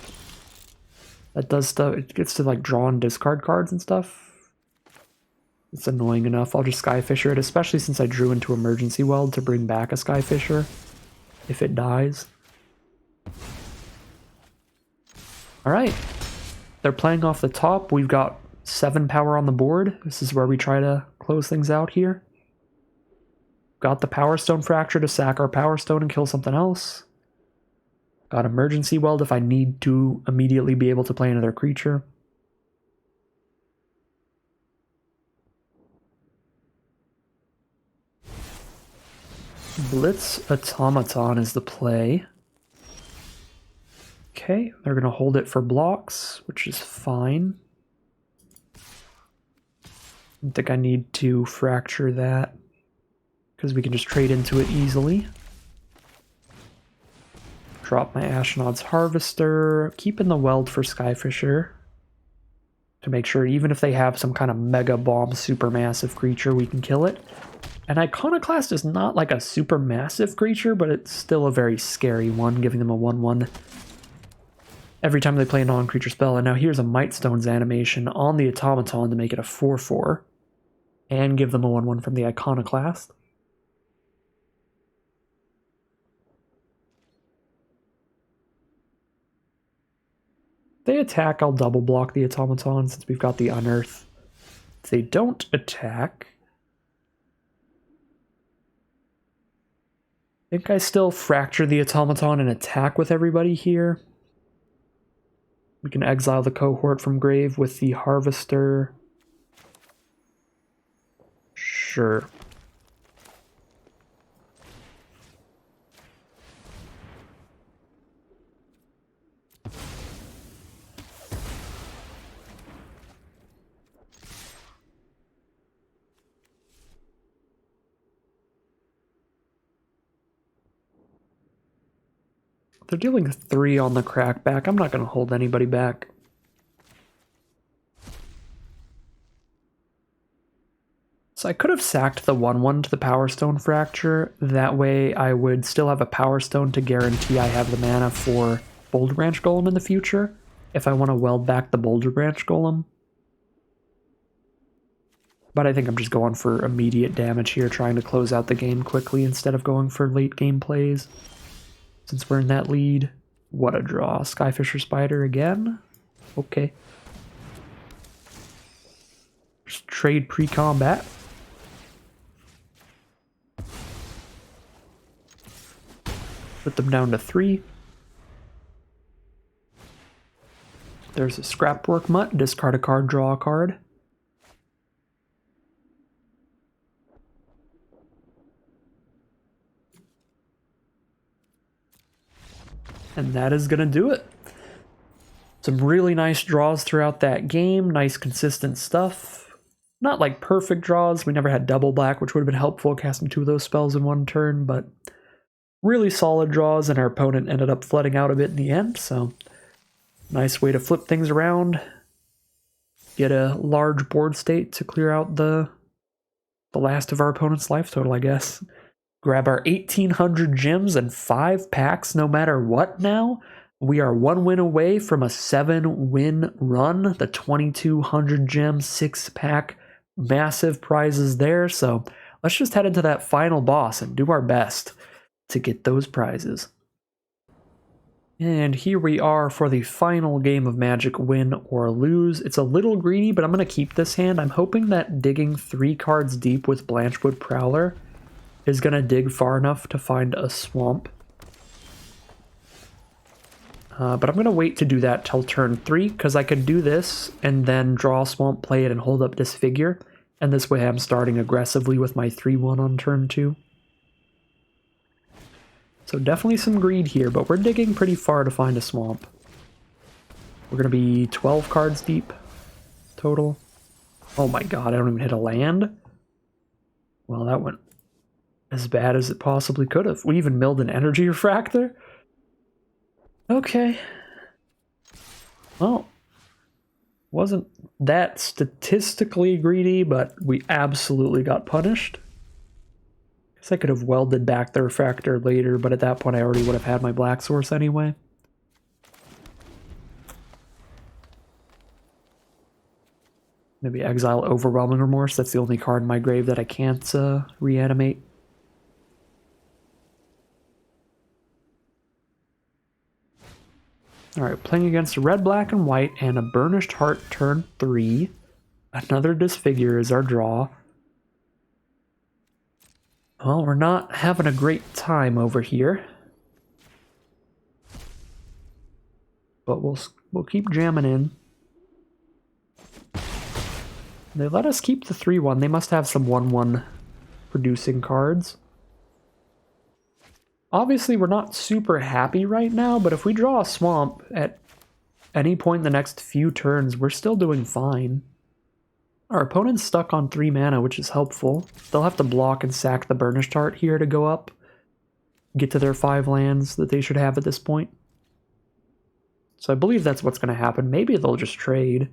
That does stuff. It gets to like draw and discard cards and stuff. It's annoying enough. I'll just Skyfisher it, especially since I drew into Emergency Weld to bring back a Skyfisher if it dies. Alright. They're playing off the top. We've got 7 power on the board. This is where we try to close things out here. Got the Powerstone Fracture to sack our Powerstone and kill something else. Got Emergency Weld if I need to immediately be able to play another creature. Blitz Automaton is the play. Okay, they're going to hold it for blocks, which is fine. I think I need to fracture that because we can just trade into it easily. Drop my Ashnod's Harvester, keeping the Weld for Skyfisher to make sure even if they have some kind of Mega Bomb supermassive creature, we can kill it. And Iconoclast is not like a super massive creature, but it's still a very scary one, giving them a 1/1 every time they play a non-creature spell. And now here's a Mightstone's animation on the Automaton to make it a 4/4 and give them a 1/1 from the Iconoclast. If they attack, I'll double block the Automaton since we've got the Unearth. If they don't attack, I think I still fracture the Automaton and attack with everybody here. We can exile the Cohort from grave with the Harvester. Sure. They're dealing 3 on the crackback. I'm not going to hold anybody back. So I could have sacked the 1/1 to the Powerstone Fracture. That way I would still have a Powerstone to guarantee I have the mana for Boulder Branch Golem in the future, if I want to weld back the Boulder Branch Golem. But I think I'm just going for immediate damage here, trying to close out the game quickly instead of going for late game plays. Since we're in that lead. What a draw. Skyfisher Spider again? Okay. Just trade pre-combat. Put them down to 3. There's a Scrapwork Mutt. Discard a card, draw a card. And that is going to do it. Some really nice draws throughout that game. Nice consistent stuff. Not like perfect draws. We never had double black, which would have been helpful casting 2 of those spells in 1 turn, but really solid draws, and our opponent ended up flooding out a bit in the end, so nice way to flip things around. Get a large board state to clear out the last of our opponent's life total, I guess. Grab our 1,800 gems and 5 packs no matter what now. We are 1 win away from a 7-win run. The 2,200 gem 6-pack, massive prizes there. So let's just head into that final boss and do our best to get those prizes. And here we are for the final game of Magic, win or lose. It's a little greedy, but I'm going to keep this hand. I'm hoping that digging 3 cards deep with Blanchwood Prowler is going to dig far enough to find a swamp. But I'm going to wait to do that till turn 3, because I could do this and then draw a swamp, play it, and hold up Disfigure. And this way I'm starting aggressively with my 3-1 on turn 2. So definitely some greed here, but we're digging pretty far to find a swamp. We're going to be 12 cards deep total. Oh my god, I don't even hit a land? Well, that went as bad as it possibly could have. We even milled an energy refractor? Okay. Well, wasn't that statistically greedy, but we absolutely got punished. I could have welded back the refractor later, but at that point I already would have had my black source anyway. Maybe exile Overwhelming Remorse. That's the only card in my grave that I can't reanimate. Alright, playing against a red, black, and white and a Burnished Heart turn 3. Another Disfigure is our draw. Well, we're not having a great time over here. But we'll keep jamming in. They let us keep the 3-1. They must have some 1-1 producing cards. Obviously, we're not super happy right now, but if we draw a swamp at any point in the next few turns, we're still doing fine. Our opponent's stuck on 3 mana, which is helpful. They'll have to block and sack the Burnished Heart here to go up. Get to their 5 lands that they should have at this point. So I believe that's what's going to happen. Maybe they'll just trade.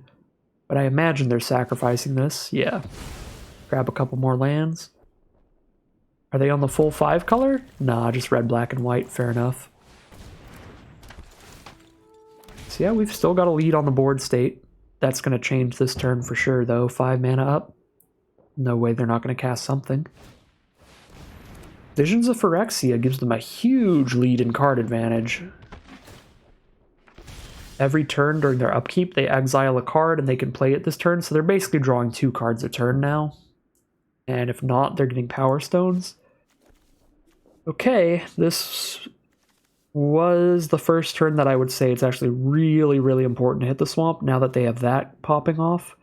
But I imagine they're sacrificing this. Yeah. Grab a couple more lands. Are they on the full 5 color? Nah, just red, black, and white. Fair enough. So yeah, we've still got a lead on the board state. That's going to change this turn for sure, though. 5 mana up. No way they're not going to cast something. Visions of Phyrexia gives them a huge lead in card advantage. Every turn during their upkeep, they exile a card and they can play it this turn, so they're basically drawing 2 cards a turn now. And if not, they're getting Powerstones. Okay, this was the first turn that I would say it's actually really, really important to hit the swamp now that they have that popping off.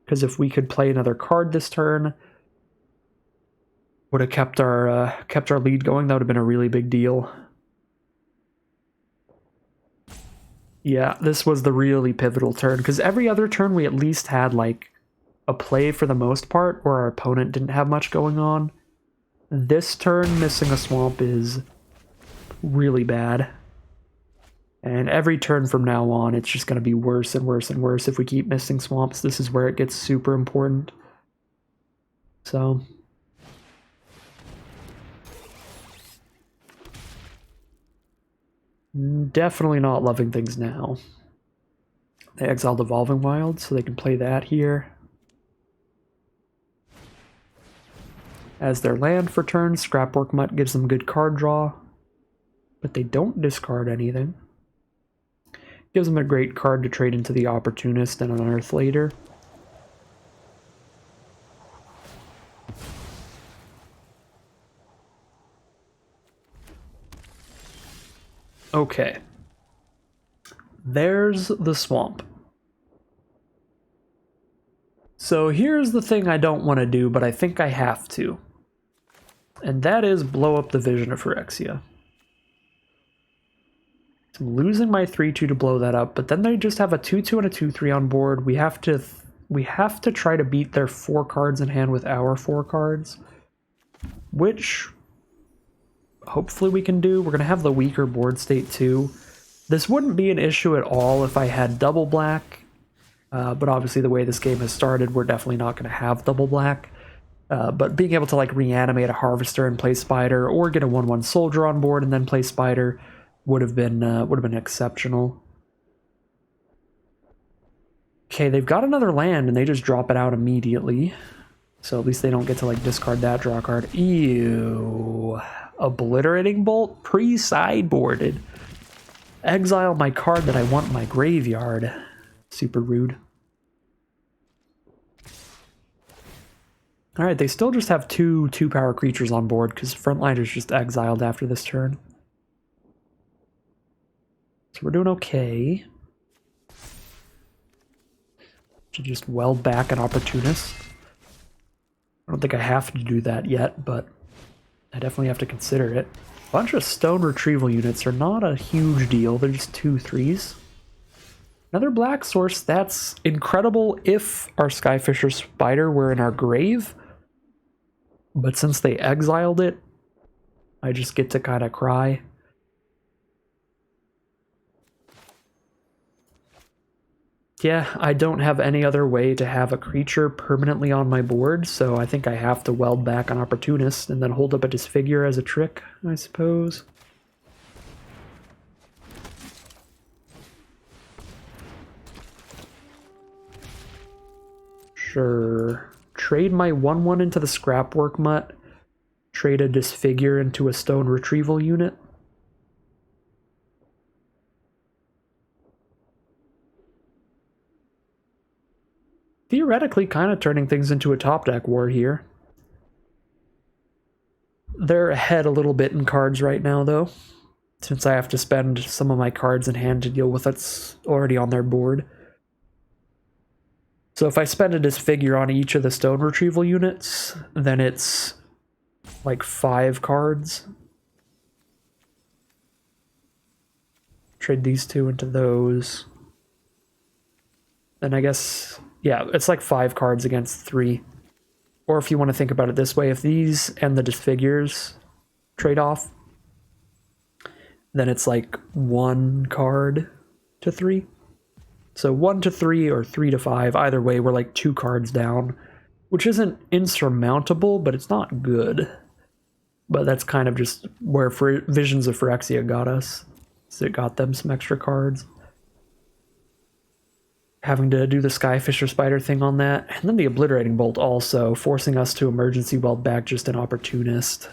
Because if we could play another card this turn, would have kept our lead going. That would have been a really big deal. Yeah, this was the really pivotal turn, because every other turn we at least had like a play for the most part, or our opponent didn't have much going on. This turn, missing a swamp is really bad. And every turn from now on, it's just going to be worse and worse and worse if we keep missing swamps. This is where it gets super important. So definitely not loving things now. They exiled Evolving Wilds, so they can play that here. As their land for turn, Scrapwork Mutt gives them good card draw. But they don't discard anything. Gives them a great card to trade into the Opportunist and Unearth later. Okay. There's the swamp. So here's the thing I don't want to do, but I think I have to. And that is blow up the Vision of Phyrexia. I'm losing my 3-2 to blow that up, but then they just have a 2-2 and a 2-3 on board. We have to try to beat their 4 cards in hand with our 4 cards, which hopefully we can do. We're going to have the weaker board state too. This wouldn't be an issue at all if I had double black, but obviously the way this game has started, we're definitely not going to have double black. But being able to like reanimate a Harvester and play Spider, or get a 1/1 Soldier on board and then play Spider, would have been exceptional. Okay, they've got another land and they just drop it out immediately. So at least they don't get to like discard that draw card. Ew. Obliterating Bolt? Pre-sideboarded. Exile my card that I want in my graveyard. Super rude. Alright, they still just have two 2-power creatures on board because Frontliner's just exiled after this turn. So we're doing okay. Should just weld back an Opportunist. I don't think I have to do that yet, but I definitely have to consider it. A bunch of stone retrieval units are not a huge deal. They're just 2/3s. Another black source. That's incredible if our Skyfisher Spider were in our grave. But since they exiled it, I just get to kind of cry. Yeah, I don't have any other way to have a creature permanently on my board, so I think I have to weld back an Opportunist and then hold up a Disfigure as a trick, I suppose. Sure. Trade my 1/1 into the Scrapwork Mutt. Trade a Disfigure into a Stone Retrieval unit. Theoretically, kind of turning things into a top deck war here. They're ahead a little bit in cards right now, though, since I have to spend some of my cards in hand to deal with what's already on their board. So if I spend a Disfigure on each of the Stone Retrieval units, then it's like 5 cards. Trade these 2 into those. Then I guess, yeah, it's like 5 cards against 3. Or if you want to think about it this way, if these and the Disfigures trade off, then it's like 1 card to 3. So 1 to 3 or 3 to 5, either way, we're like 2 cards down, which isn't insurmountable, but it's not good. But that's kind of just where Visions of Phyrexia got us. So it got them some extra cards. Having to do the Skyfisher Spider thing on that. And then the Obliterating Bolt also, forcing us to emergency weld back just an Opportunist.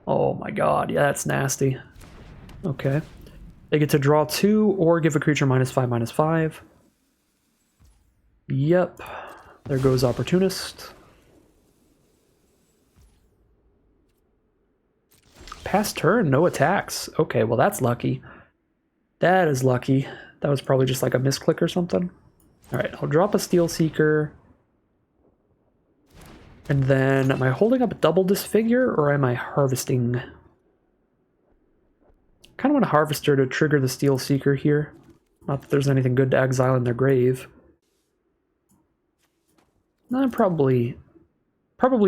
Oh my god, yeah, that's nasty. Okay. They get to draw 2 or give a creature -5/-5. Yep. There goes Opportunist. Past turn, no attacks. Okay, well that's lucky. That is lucky. That was probably just like a misclick or something. Alright, I'll drop a Steel Seeker. And then, am I holding up a double Disfigure, or am I harvesting? Kind of want a Harvester to trigger the Steel Seeker here. Not that there's anything good to exile in their grave. Probably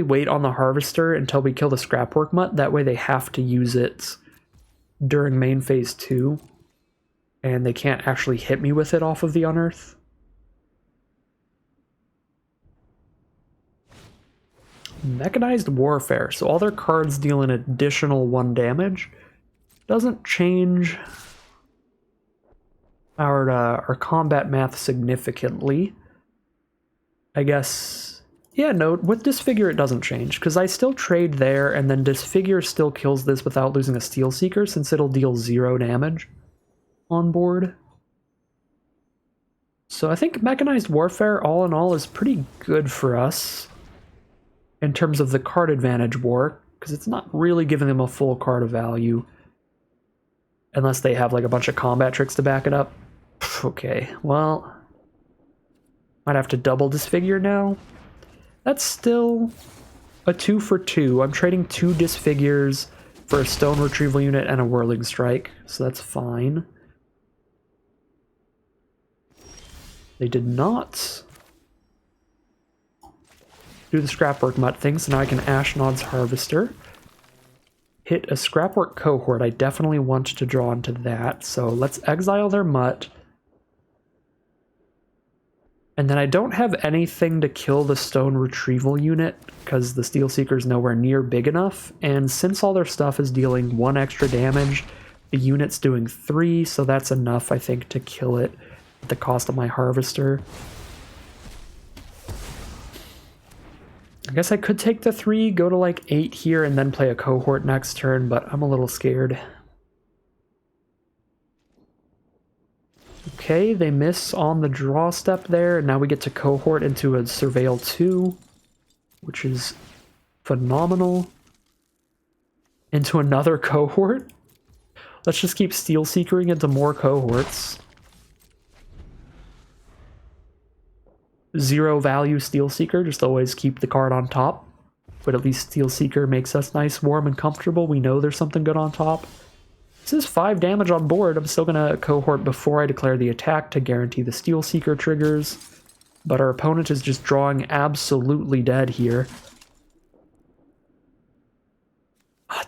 wait on the Harvester until we kill the Scrapwork Mutt. That way they have to use it during main phase 2. And they can't actually hit me with it off of the Unearth. Mechanized Warfare. So all their cards deal an additional 1 damage. Doesn't change our combat math significantly. I guess, yeah, no, with Disfigure it doesn't change, because I still trade there, and then Disfigure still kills this without losing a Steel Seeker, since it'll deal 0 damage on board. So I think Mechanized Warfare, all in all, is pretty good for us in terms of the card advantage war, because it's not really giving them a full card of value. Unless they have like a bunch of combat tricks to back it up. Okay, well, might have to double Disfigure now. That's still a 2 for 2. I'm trading 2 Disfigures for a Stone Retrieval unit and a Whirling Strike, so that's fine. They did not do the Scrapwork Mutt thing, so now I can Ashnod's Harvester. Hit a Scrapwork Cohort. I definitely want to draw into that, so let's exile their Mutt. And then I don't have anything to kill the Stone Retrieval unit, because the Steel Seeker is nowhere near big enough, and since all their stuff is dealing 1 extra damage, the unit's doing 3, so that's enough, I think, to kill it at the cost of my Harvester. I guess I could take the 3, go to like 8 here, and then play a cohort next turn, but I'm a little scared. Okay, they miss on the draw step there, and now we get to cohort into a surveil 2, which is phenomenal. Into another cohort? Let's just keep steel seekering into more cohorts. 0 value steel seeker, just always keep the card on top. But at least steel seeker makes us nice, warm, and comfortable. We know there's something good on top. This is 5 damage on board. I'm still gonna cohort before I declare the attack to guarantee the steel seeker triggers. But our opponent is just drawing absolutely dead here.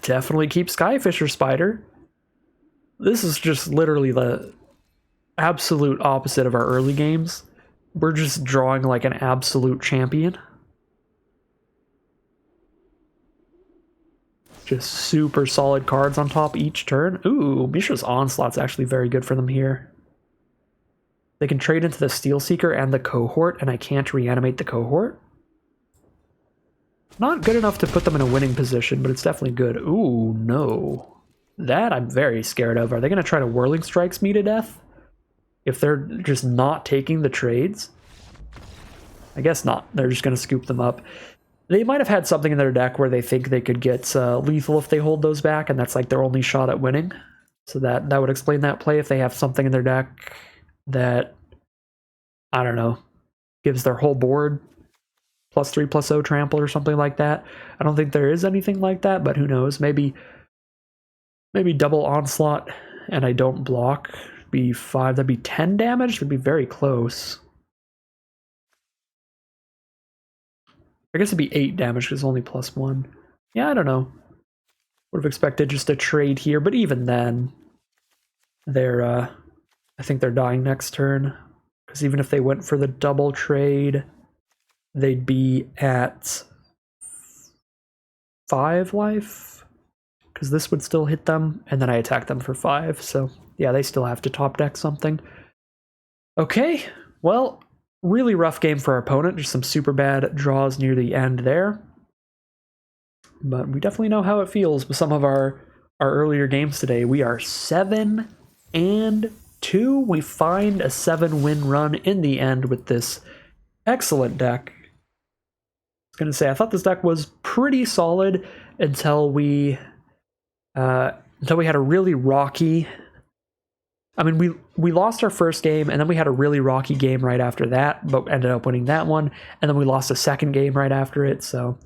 Definitely keep Skyfisher Spider. This is just literally the absolute opposite of our early games. We're just drawing like an absolute champion. Just super solid cards on top each turn. Ooh, Mishra's Onslaught's actually very good for them here. They can trade into the Steel Seeker and the Cohort, and I can't reanimate the Cohort. Not good enough to put them in a winning position, but it's definitely good. Ooh, no. That I'm very scared of. Are they going to try to Whirling Strikes me to death? If they're just not taking the trades? I guess not. They're just going to scoop them up. They might have had something in their deck where they think they could get lethal if they hold those back, and that's like their only shot at winning. So that would explain that play if they have something in their deck that, I don't know, gives their whole board +3/+0 trample or something like that. I don't think there is anything like that, but who knows? Maybe double Onslaught and I don't block. Be 5, that'd be 10 damage. That'd be very close. I guess it'd be 8 damage because it's only +1. Yeah, I don't know. Would have expected just a trade here, but even then, they're I think they're dying next turn. Because even if they went for the double trade, they'd be at 5 life. Because this would still hit them, and then I attack them for 5. So yeah, they still have to top deck something. Okay, well, really rough game for our opponent. Just some super bad draws near the end there. But we definitely know how it feels with some of our earlier games today. We are 7-2. We find a 7-win run in the end with this excellent deck. I was going to say, I thought this deck was pretty solid until we had a really rocky... I mean, we lost our first game, and then we had a really rocky game right after that, but ended up winning that one, and then we lost a second game right after it, so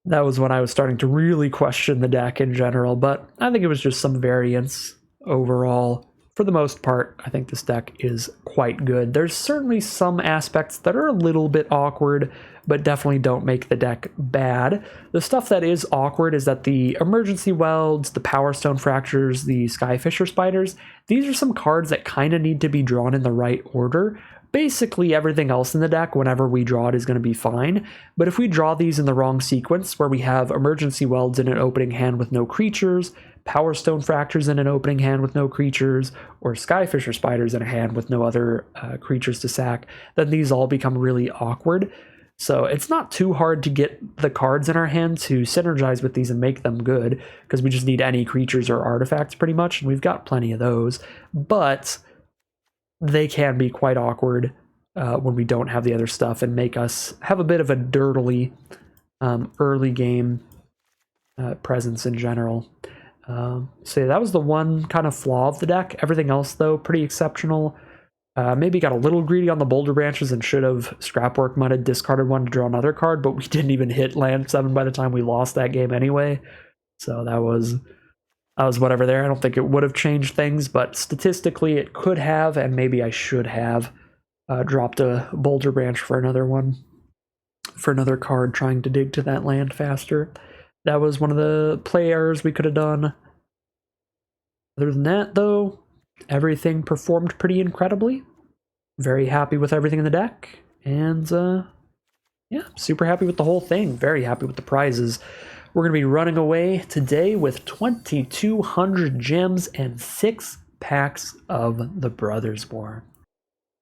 that was when I was starting to really question the deck in general, but I think it was just some variance overall. For the most part, I think this deck is quite good. There's certainly some aspects that are a little bit awkward, but definitely don't make the deck bad. The stuff that is awkward is that the Emergency Welds, the Powerstone Fractures, the Skyfisher Spiders, these are some cards that kind of need to be drawn in the right order. Basically, everything else in the deck, whenever we draw it, is going to be fine. But if we draw these in the wrong sequence, where we have Emergency Welds in an opening hand with no creatures, Powerstone Fractures in an opening hand with no creatures, or Skyfisher Spiders in a hand with no other creatures to sack, then these all become really awkward. So it's not too hard to get the cards in our hand to synergize with these and make them good, because we just need any creatures or artifacts pretty much, and we've got plenty of those. But they can be quite awkward when we don't have the other stuff and make us have a bit of a dirtily early game presence in general. So yeah, that was the one kind of flaw of the deck. Everything else, though, pretty exceptional. Maybe got a little greedy on the boulder branches and should have Scrapwork Mudded, discarded one to draw another card, but we didn't even hit land 7 by the time we lost that game anyway. So that was whatever there. I don't think it would have changed things, but statistically it could have, and maybe I should have dropped a boulder branch for another one, for another card trying to dig to that land faster. That was one of the play errors we could have done. Other than that, though, everything performed pretty incredibly. Very happy with everything in the deck, and yeah, super happy with the whole thing. Very happy with the prizes. We're going to be running away today with 2,200 gems and 6 packs of the Brothers War.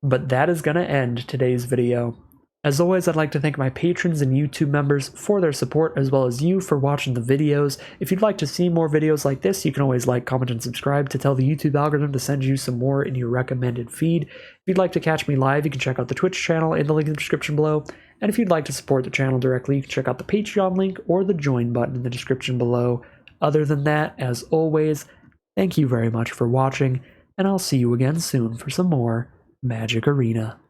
But that is going to end today's video. As always, I'd like to thank my patrons and YouTube members for their support, as well as you for watching the videos. If you'd like to see more videos like this, you can always like, comment, and subscribe to tell the YouTube algorithm to send you some more in your recommended feed. If you'd like to catch me live, you can check out the Twitch channel in the link in the description below. And if you'd like to support the channel directly, you can check out the Patreon link or the join button in the description below. Other than that, as always, thank you very much for watching, and I'll see you again soon for some more Magic Arena.